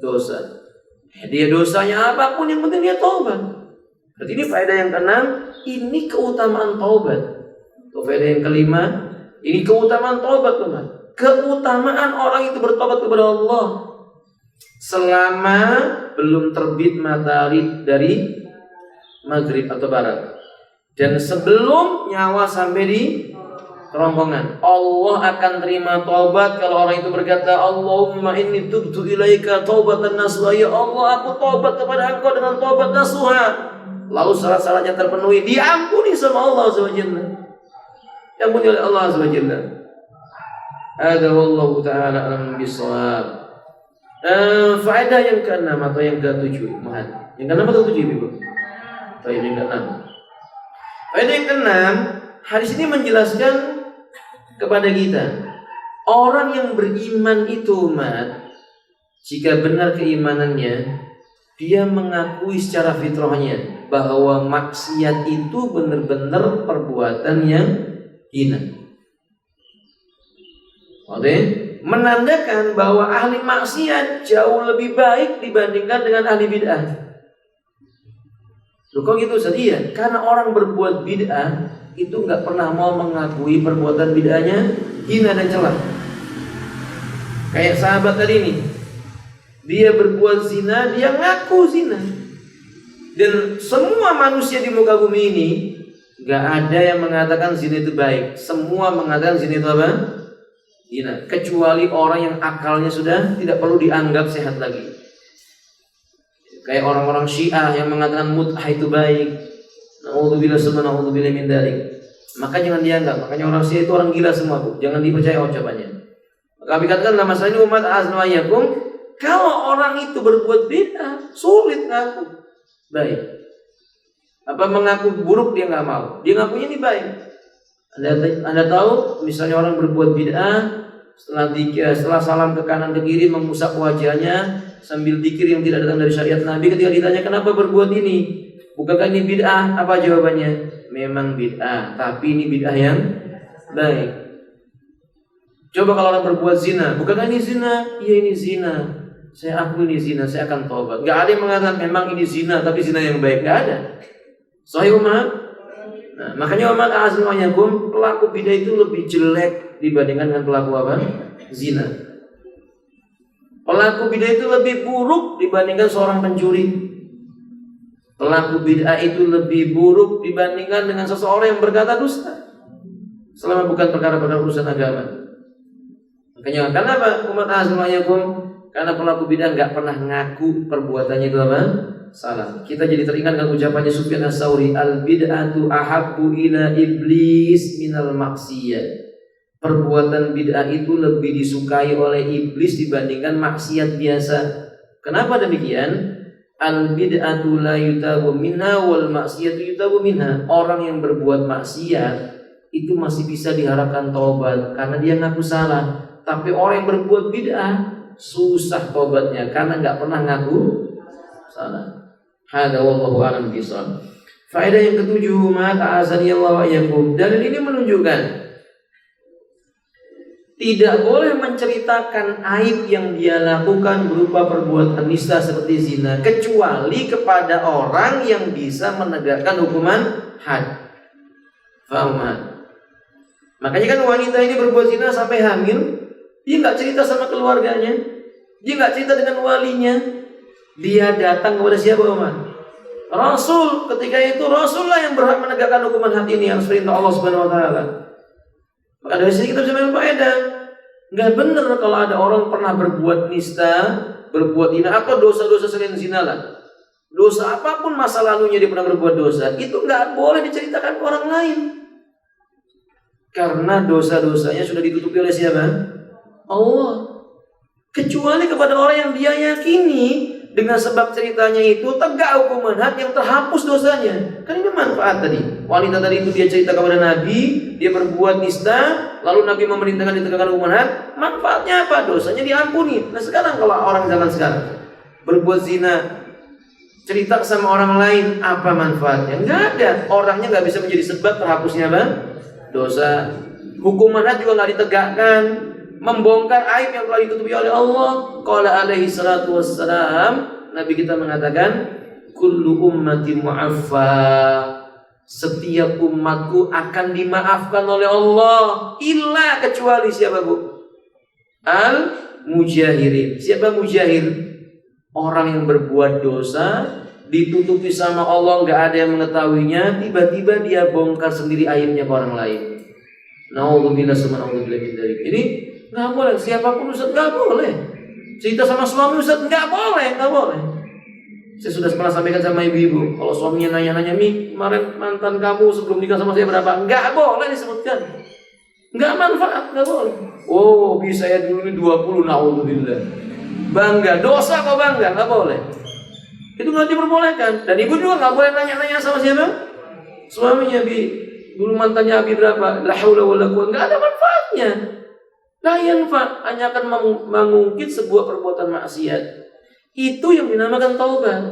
dosa. Dia dosanya apapun, yang penting dia taubat. Berarti ini faedah yang keenam, ini keutamaan taubat. Faedah yang kelima, ini keutamaan taubat, teman. Keutamaan orang itu bertobat kepada Allah selama belum terbit matahari dari maghrib atau barat, dan sebelum nyawa sampai di kerongkongan. Allah akan terima taubat kalau orang itu berkata, Allahumma inni tubtu ilaika taubatan nasuha. Ya Allah, aku taubat kepada Engkau dengan taubat nasuha. Lalu syarat-syaratnya terpenuhi, diampuni sama Allah SWT. Diampuni oleh Allah SWT. Ada wallahu ta'ala alam bisawab. Faedah yang keenam atau yang ketujuh, yang keenam atau ketujuh, Ibu? Faedah yang keenam. Faedah yang keenam, hadis ini menjelaskan kepada kita, orang yang beriman itu, Mat, jika benar keimanannya, dia mengakui secara fitrahnya bahwa maksiat itu benar-benar perbuatan yang hina. Oke, menandakan bahwa ahli maksiat jauh lebih baik dibandingkan dengan ahli bid'ah. Loh, kok gitu, Ustaz? Iya, karena orang berbuat bid'ah itu nggak pernah mau mengakui perbuatan bid'ahnya hina dan celah. Kayak sahabat tadi nih, dia berbuat zina, dia ngaku zina. Dan semua manusia di muka bumi ini gak ada yang mengatakan zina itu baik. Semua mengatakan zina itu apa? Zina. Kecuali orang yang akalnya sudah tidak perlu dianggap sehat lagi. Kayak orang-orang Syiah yang mengatakan mut'ah itu baik. Na'udzubillah summa na'udzubillah min dzalik. Maka jangan dianggap. Makanya orang Syiah itu orang gila semua, Bu. Jangan dipercaya ucapannya. Kami katakan dalam masalah ini umat azwayakum, kalau orang itu berbuat bid'ah, sulit ngaku baik. Apa mengaku buruk dia nggak mau. Dia ngakunya ini baik. Anda tahu, misalnya orang berbuat bid'ah, setelah salam ke kanan ke kiri mengusap wajahnya sambil zikir yang tidak datang dari syariat Nabi, ketika ditanya kenapa berbuat ini, bukankah ini bid'ah? Apa jawabannya? Memang bid'ah, tapi ini bid'ah yang baik. Coba kalau orang berbuat zina, bukankah ini zina? Iya ini zina. Saya akui ini zina, saya akan tobat. Gak ada yang mengatakan memang ini zina, tapi zina yang baik. Gak ada. Sahih umat. Nah, makanya umat azwayakum, pelaku bid'ah itu lebih jelek dibandingkan dengan pelaku apa? Zina. Pelaku bid'ah itu lebih buruk dibandingkan seorang pencuri. Pelaku bid'ah itu lebih buruk dibandingkan dengan seseorang yang berkata dusta, selama bukan perkara-perkara urusan agama. Makanya kenapa umat azwayakum? Karena pelaku bid'ah nggak pernah ngaku perbuatannya itu apa? Salah. Kita jadi teringat dengan ucapannya Sufyan Ats-Tsauri, al bid'atu ahabbu ila iblis minal maksiyah. Perbuatan bid'ah itu lebih disukai oleh iblis dibandingkan maksiat biasa. Kenapa demikian? Al bid'atu la yutabu minha wal maksiyatu yutabu minha. Orang yang berbuat maksiat itu masih bisa diharapkan taubat karena dia ngaku salah. Tapi orang yang berbuat bid'ah susah tobatnya karena nggak pernah ngaku salah. Hada wallahu a'lam bishawab. Faedah yang ketujuh, ma'azanillahu wa iyyakum. Dalil ini menunjukkan tidak boleh menceritakan aib yang dia lakukan berupa perbuatan nista seperti zina kecuali kepada orang yang bisa menegakkan hukuman had. Faham? Makanya kan wanita ini berbuat zina sampai hamil, dia nggak cerita sama keluarganya, dia nggak cerita dengan walinya, dia datang kepada siapa, Umar? Rasul. Ketika itu Rasulullah yang berhak menegakkan hukuman had ini yang perintah Allah Subhanahu Wa Taala. Maka dari sini kita bisa ambil faedah. Nggak benar kalau ada orang pernah berbuat nista, berbuat zina atau dosa-dosa selain zina lah. Dosa apapun masa lalunya dia pernah berbuat dosa, itu nggak boleh diceritakan ke orang lain. Karena dosa-dosanya sudah ditutupi oleh siapa? Allah. Kecuali kepada orang yang dia yakini dengan sebab ceritanya itu tegak hukuman had yang terhapus dosanya. Kan ini manfaat tadi. Wanita tadi itu dia cerita kepada Nabi, dia berbuat nista, lalu Nabi memerintahkan ditegakkan hukuman had. Manfaatnya apa? Dosanya diampuni. Nah sekarang kalau orang zaman sekarang berbuat zina, cerita sama orang lain, apa manfaatnya? Nggak ada. Orangnya nggak bisa menjadi sebab terhapusnya apa? Dosa. Hukuman had juga nggak ditegakkan. Membongkar aib yang telah ditutupi oleh Allah. Qala alaihi salatu wassalam, Nabi kita mengatakan, kullu ummati mu'affa. Setiap umatku akan dimaafkan oleh Allah, illa kecuali siapa, Bu? Al-mujahirin. Siapa mujahir? Orang yang berbuat dosa ditutupi sama Allah, nggak ada yang mengetahuinya, tiba-tiba dia bongkar sendiri aibnya ke orang lain. Na'udzubillah summa na'udzubillah min dzalik. Ini nggak boleh, siapapun Ustaz nggak boleh. Cerita sama suami Ustaz nggak boleh, nggak boleh. Saya sudah pernah sampaikan sama ibu-ibu, kalau suaminya nanya-nanya, Mi, kemarin mantan kamu sebelum nikah sama saya berapa? Nggak boleh disebutkan. Nggak manfaat, nggak boleh. Oh, bisa saya dulu ini 20, na'udzubillah. Bangga, dosa kok bangga, nggak boleh. Itu nggak diperbolehkan. Dan ibu juga nggak boleh nanya-nanya sama siapa? Suaminya, Bi, dulu mantannya Abi berapa? La haula wala quwwata. Nggak ada manfaatnya. La yanfa, hanya akan mengungkit sebuah perbuatan maksiat. Itu yang dinamakan taubat.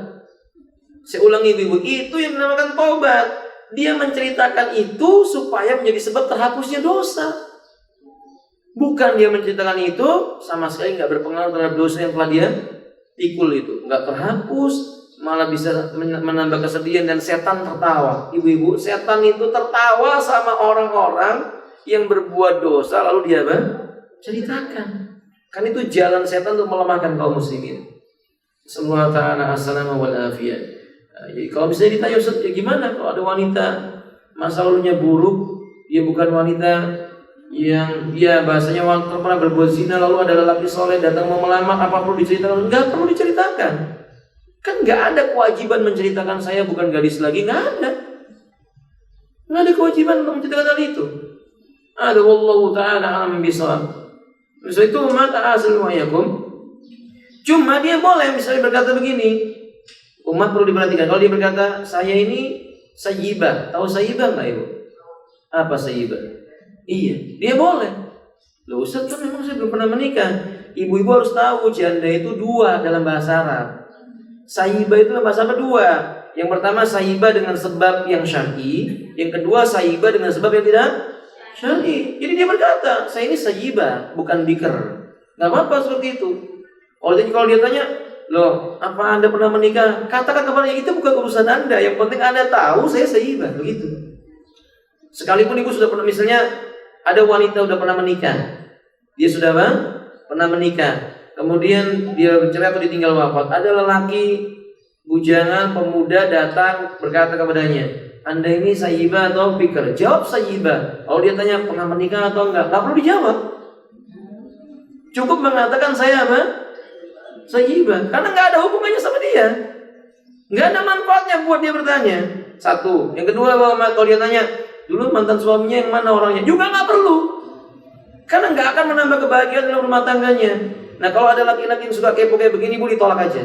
Saya ulangi ibu, itu yang dinamakan taubat. Dia menceritakan itu supaya menjadi sebab terhapusnya dosa. Bukan dia menceritakan itu sama sekali nggak berpengaruh terhadap dosa yang telah dia pikul itu, nggak terhapus, malah bisa menambah kesedihan dan setan tertawa. Ibu-ibu, setan itu tertawa sama orang-orang yang berbuat dosa lalu dia apa? Ceritakan. Kan itu jalan setan untuk melemahkan kaum muslimin. Semua ta'ala as-salama wal afiyah. Jadi kalau bisa ditanya Ustaz, ya gimana kalau ada wanita masa lalunya buruk, dia bukan wanita yang bahasanya waktu pernah berbuat zina, lalu ada lelaki soleh datang mau melamar, apa perlu diceritakan? Enggak perlu diceritakan. Kan enggak ada kewajiban menceritakan saya bukan gadis lagi, enggak ada. Enggak ada kewajiban untuk menceritakan hal itu. Ada wallahu ta'ala alam bisawab. Misalnya itu umat asal wa'yakum. Cuma dia boleh misalnya berkata begini. Umat perlu diperhatikan. Kalau dia berkata, saya ini sayyibah. Tahu sayyibah enggak ibu? Apa sayyibah? Iya, dia boleh. Loh Ustaz, kan memang saya belum pernah menikah. Ibu-ibu harus tahu janda itu dua dalam bahasa Arab. Sayyibah itu dalam bahasa Arab dua. Yang pertama sayyibah dengan sebab yang syar'i, yang kedua sayyibah dengan sebab yang tidak syar'i. Jadi dia berkata, saya ini sayyibah, bukan bikr. Enggak apa-apa seperti itu. Kalau dia tanya, loh, apa Anda pernah menikah? Katakan kepadanya, itu bukan urusan Anda. Yang penting Anda tahu saya sayyibah, begitu. Sekalipun ibu sudah pernah, misalnya ada wanita sudah pernah menikah, dia sudah pernah menikah, kemudian dia bercerai atau ditinggal wafat, ada lelaki bujangan pemuda datang berkata kepadanya, Anda ini sayyibah atau bikr? Jawab sayyibah. Kalau dia tanya pernah menikah atau enggak perlu dijawab. Cukup mengatakan saya sayyibah, karena nggak ada hubungannya sama dia, nggak ada manfaatnya buat dia bertanya. Satu, yang kedua, kalau dia tanya dulu mantan suaminya yang mana orangnya, juga nggak perlu, karena nggak akan menambah kebahagiaan dalam rumah tangganya. Nah kalau ada laki-laki yang suka kepo kayak begini, bu ditolak aja.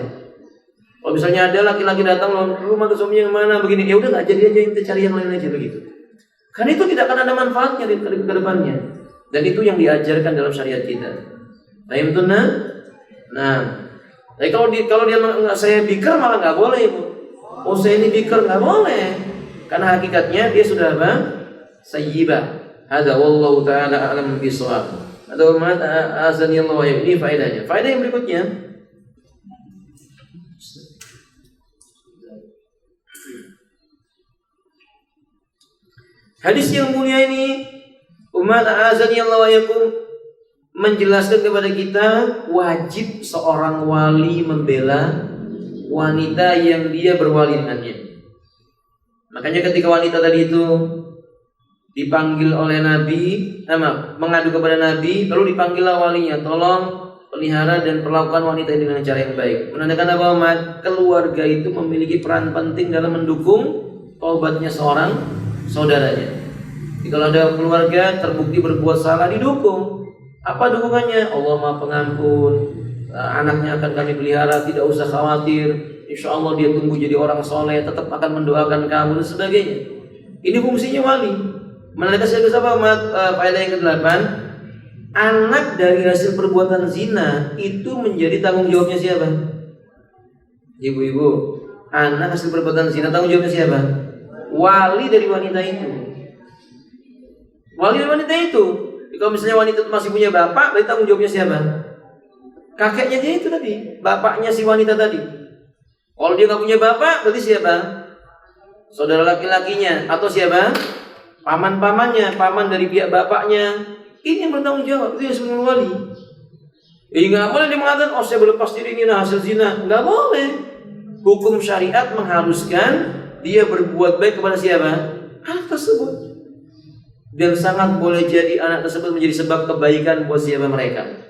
Kalau misalnya ada laki-laki datang, dulu mantan suaminya yang mana begini, ya udah nggak jadi aja, kita cari yang lain aja begitu. Karena itu tidak akan ada manfaatnya ke depannya, dan itu yang diajarkan dalam syariat kita. Nah, tapi kalau dia saya bikr malah nggak boleh ibu. Oh saya ini bikr nggak boleh, karena hakikatnya dia sudah sayyibah. Hada wallahu ta'ala alam bisawab. Ada umat azan yang Allah, ini faedahnya. Faedah yang berikutnya, hadis yang mulia ini umat azan yang Allah menjelaskan kepada kita wajib seorang wali membela wanita yang dia berwali dengannya. Makanya ketika wanita tadi itu dipanggil oleh Nabi, mengadu kepada Nabi, lalu dipanggillah walinya, tolong pelihara dan perlakukan wanita ini dengan cara yang baik. Menandakan apa umat? Keluarga itu memiliki peran penting dalam mendukung taubatnya seorang saudaranya. Jadi kalau ada keluarga terbukti berbuat salah, didukung. Apa dukungannya? Allah Maha Pengampun, anaknya akan kami pelihara, tidak usah khawatir, insya Allah dia tumbuh jadi orang soleh, tetap akan mendoakan kamu dan sebagainya. Ini fungsinya wali. Menandakan siapa umat? Faedah yang ke-8, anak dari hasil perbuatan zina itu menjadi tanggung jawabnya siapa? Ibu-ibu, anak hasil perbuatan zina tanggung jawabnya siapa? Wali dari wanita itu. Wali dari wanita itu. Kalau misalnya wanita itu masih punya bapak, berarti tanggung jawabnya siapa? Kakeknya dia itu tadi, bapaknya si wanita tadi. Kalau dia nggak punya bapak, berarti siapa? Saudara laki-lakinya atau siapa? Paman-pamannya, paman dari pihak bapaknya. Ini yang bertanggung jawab, itu yang sebenarnya wali. Nggak boleh dia mengatakan, oh saya berlepas diri ini hasil zina. Nggak boleh. Hukum syariat mengharuskan dia berbuat baik kepada siapa? Anak tersebut. Dan sangat boleh jadi anak tersebut menjadi sebab kebaikan buat siapa mereka.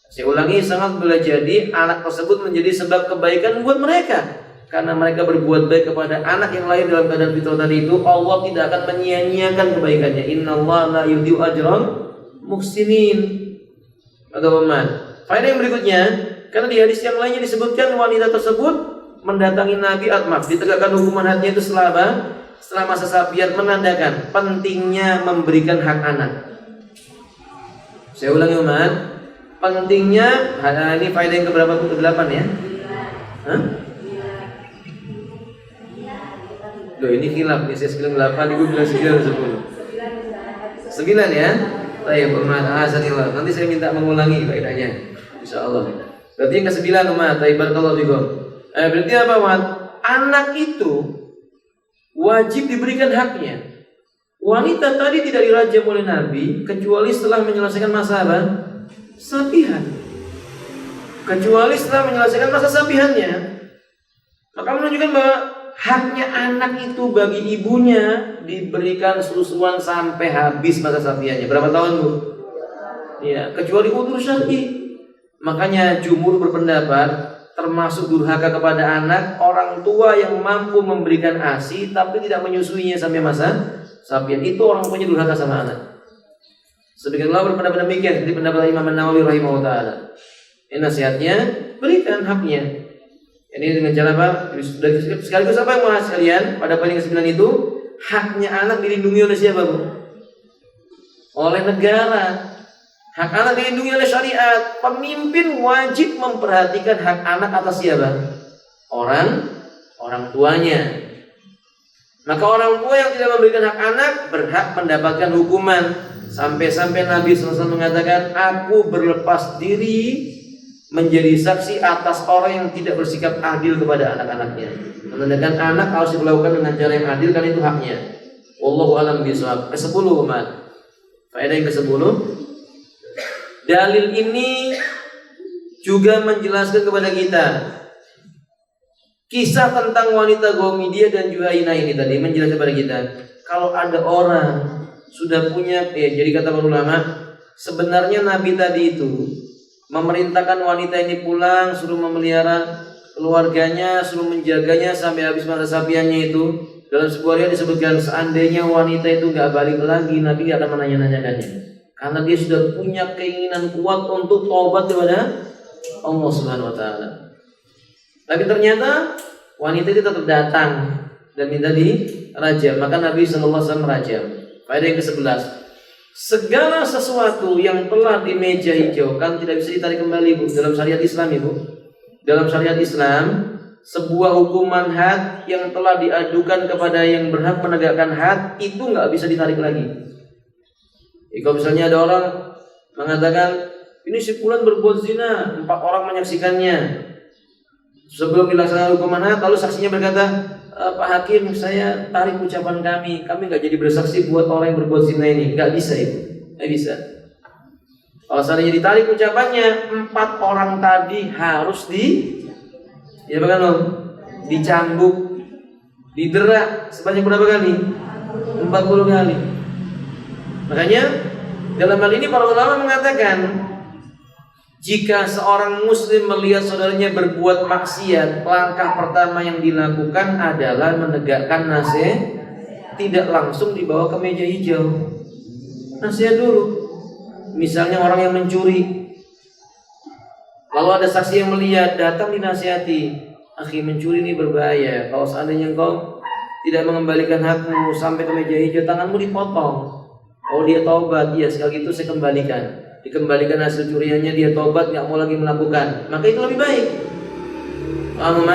Saya ulangi, sangat boleh jadi anak tersebut menjadi sebab kebaikan buat mereka, karena mereka berbuat baik kepada anak yang lahir dalam keadaan fitrah tadi itu. Allah tidak akan menyia-nyiakan kebaikannya. Innallaha la yudhi'u ajral muhsinin. Atau faedah yang berikutnya, karena di hadis yang lainnya disebutkan wanita tersebut mendatangi Nabi ditegakkan hukuman hadnya itu setelah masa sapiat, menandakan pentingnya memberikan hak anak. Saya ulangi umat, pentingnya, ini faedah yang keberapa? Ke-8 ya? Loh ini khilaf nih, saya bilang 8, ibu bilang 9, 10. 9 ya? Baik umat, azanillah. Nanti saya minta mengulangi faedahnya, insyaallah. Berarti yang ke-9 umat, barakallahu fikum. Berarti apa umat? Anak itu wajib diberikan haknya. Wanita tadi tidak dirajam oleh Nabi kecuali setelah menyelesaikan masa sapihan. Kecuali setelah menyelesaikan masa sapihannya. Maka menunjukkan bahwa haknya anak itu bagi ibunya diberikan susuan sampai habis masa sapihannya. Berapa tahun, Bu? Ya, kecuali udzur syar'i. Makanya jumhur berpendapat termasuk durhaka kepada anak orang tua yang mampu memberikan ASI tapi tidak menyusuinya sampai masa sapian. Itu orang punya durhaka sama anak. Sebagian ulama berpendapat demikian, seperti pendapat Imam An-Nawawi rahimahullah taala. Ini nasihatnya, berikan haknya. Ini dengan cara apa? Sekaligus apa yang mau sekalian? Pada poin ke-9 itu, haknya anak dilindungi oleh siapa, Bu? Oleh negara. Hak anak dilindungi oleh syariat. Pemimpin wajib memperhatikan hak anak atas siapa? Orang tuanya. Maka orang tua yang tidak memberikan hak anak berhak mendapatkan hukuman. Sampai-sampai Nabi SAW mengatakan, aku berlepas diri menjadi saksi atas orang yang tidak bersikap adil kepada anak-anaknya. Menandakan anak harus dilakukan dengan cara yang adil, karena itu haknya. Wallahu a'lam bishawab. Ke-10, umat. Faedah yang ke-10. Dalil ini juga menjelaskan kepada kita kisah tentang wanita Ghamidiah dan Juhainah ini tadi menjelaskan kepada kita kalau ada orang sudah punya jadi kata para ulama, sebenarnya Nabi tadi itu memerintahkan wanita ini pulang, suruh memelihara keluarganya, suruh menjaganya sampai habis masa sapiannya itu. Dalam sebuah riwayat disebutkan seandainya wanita itu nggak balik lagi, Nabi nggak akan menanya-nanyakannya, karena dia sudah punya keinginan kuat untuk taubat kepada Allah Subhanahu wa taala. Tapi ternyata wanita itu tetap datang dan minta dirajam, maka Nabi sallallahu alaihi wasallam merajam. Faedah yang ke-11. Segala sesuatu yang telah di meja hijau kan tidak bisa ditarik kembali, Bu, dalam syariat Islam, Ibu. Dalam syariat Islam, sebuah hukuman had yang telah diadukan kepada yang berhak menegakkan had itu nggak bisa ditarik lagi. Kalau misalnya ada orang mengatakan ini si fulan berbuat zina, 4 orang menyaksikannya. Sebelum dilaksanakan hukuman had, lalu saksinya berkata, Pak Hakim, saya tarik ucapan kami nggak jadi bersaksi buat orang yang berbuat zina ini. Nggak bisa, Ibu, nggak bisa. Kalau seandainya ditarik ucapannya, 4 orang tadi harus dicambuk, didera sebanyak berapa kali? 40 kali. Makanya dalam hal ini para ulama mengatakan, jika seorang muslim melihat saudaranya berbuat maksiat, langkah pertama yang dilakukan adalah menegakkan nasihat, tidak langsung dibawa ke meja hijau. Nasihat dulu. Misalnya orang yang mencuri, lalu ada saksi yang melihat, datang dinasihati, akhi, mencuri ini berbahaya. Kalau seandainya engkau tidak mengembalikan hakmu sampai ke meja hijau, tanganmu dipotong. Oh, dia taubat, dia sekali itu saya kembalikan. Dikembalikan hasil curiannya, dia taubat, nggak mau lagi melakukan, maka itu lebih baik. Paham?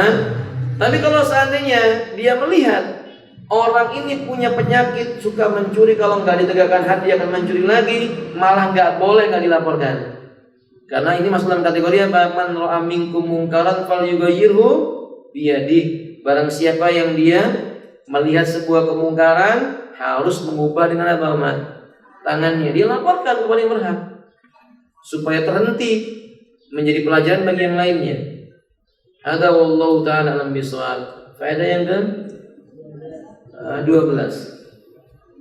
Tapi kalau seandainya dia melihat orang ini punya penyakit, suka mencuri, kalau nggak ditegakkan had dia akan mencuri lagi, malah nggak boleh, nggak dilaporkan. Karena ini masuk dalam kategori apa? Man ra'a minkum munkaran falyughayyirhu biyadihi. Barang siapa yang dia melihat sebuah kemungkaran, harus mengubah dengan apa, Mat? Tangannya. Dia laporkan kepada yang berhak supaya terhenti, menjadi pelajaran bagi yang lainnya. Hadza wallahu ta'ala alam bishawab. Faedah yang ke-12.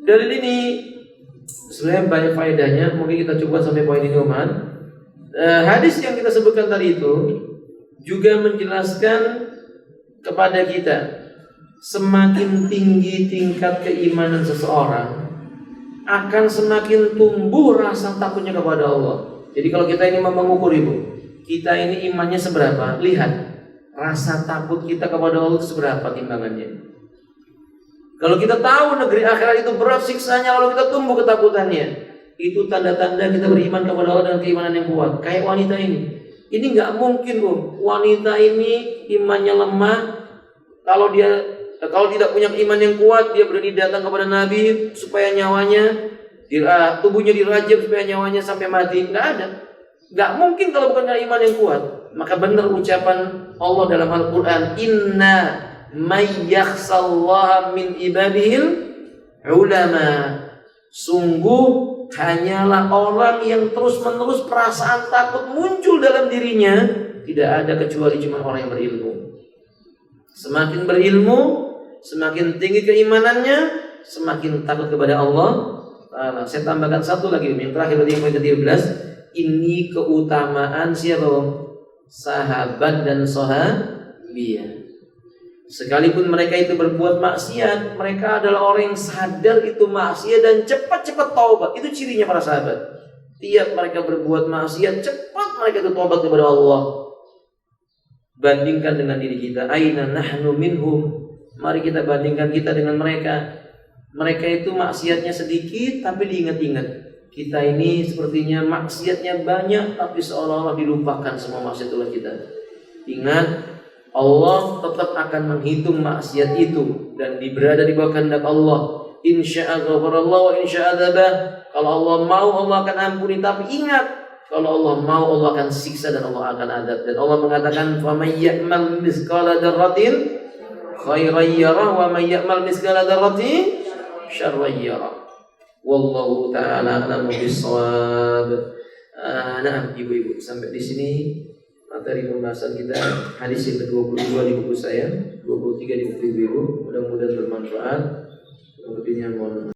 Dalil ini sebenarnya banyak faedahnya, mungkin kita coba sampai poin ini, Umat. Hadis yang kita sebutkan tadi itu juga menjelaskan kepada kita, semakin tinggi tingkat keimanan seseorang, akan semakin tumbuh rasa takutnya kepada Allah. Jadi kalau kita ini mau mengukur, Ibu, kita ini imannya seberapa, lihat rasa takut kita kepada Allah itu seberapa timbangannya. Kalau kita tahu negeri akhirat itu berat siksanya, lalu kita tumbuh ketakutannya, itu tanda-tanda kita beriman kepada Allah dengan keimanan yang kuat. Kayak wanita ini nggak mungkin, Bu, wanita ini imannya lemah. Kalau tidak punya iman yang kuat, dia berani datang kepada Nabi supaya nyawanya, tubuhnya dirajam supaya nyawanya sampai mati. Nggak ada. Nggak mungkin kalau bukan karena iman yang kuat. Maka benar ucapan Allah dalam Al-Quran, Inna may yakhshallaha min ibadihil ulama. Sungguh hanyalah orang yang terus-menerus perasaan takut muncul dalam dirinya. Tidak ada kecuali cuma orang yang berilmu. Semakin berilmu, semakin tinggi keimanannya, semakin takut kepada Allah Ta'ala. Saya tambahkan satu lagi, yang terakhir tadi, yang poin ke-13. Ini keutamaan siapa? Sahabat dan sahabiyah. Sekalipun mereka itu berbuat maksiat, mereka adalah orang yang sadar itu maksiat dan cepat-cepat taubat. Itu cirinya para sahabat. Tiap mereka berbuat maksiat, cepat mereka itu taubat kepada Allah. Bandingkan dengan diri kita. Aina nahnu minhum. Mari kita bandingkan kita dengan mereka. Mereka itu maksiatnya sedikit tapi diingat-ingat. Kita ini sepertinya maksiatnya banyak tapi seolah-olah dilupakan semua maksiat oleh kita. Ingat, Allah tetap akan menghitung maksiat itu dan berada di bawah kehendak Allah. Insya'a ghafarallah wa insya'a dzabah. Kalau Allah mau, Allah akan ampuni. Tapi ingat, kalau Allah mau, Allah akan siksa dan Allah akan adab. Dan Allah mengatakan, "Faman ya'mal mithqala dzarratin khairan yarah wa man ya'mal mithqala dzarratin syarran yarah." Wallahu ta'ala a'lamu bis-shawab. Nah, ibu-ibu, sampai di sini materi pembahasan kita. Hadis yang ke-22 di buku saya, 23 di buku ibu. Mudah-mudahan bermanfaat. Lebihnya mohon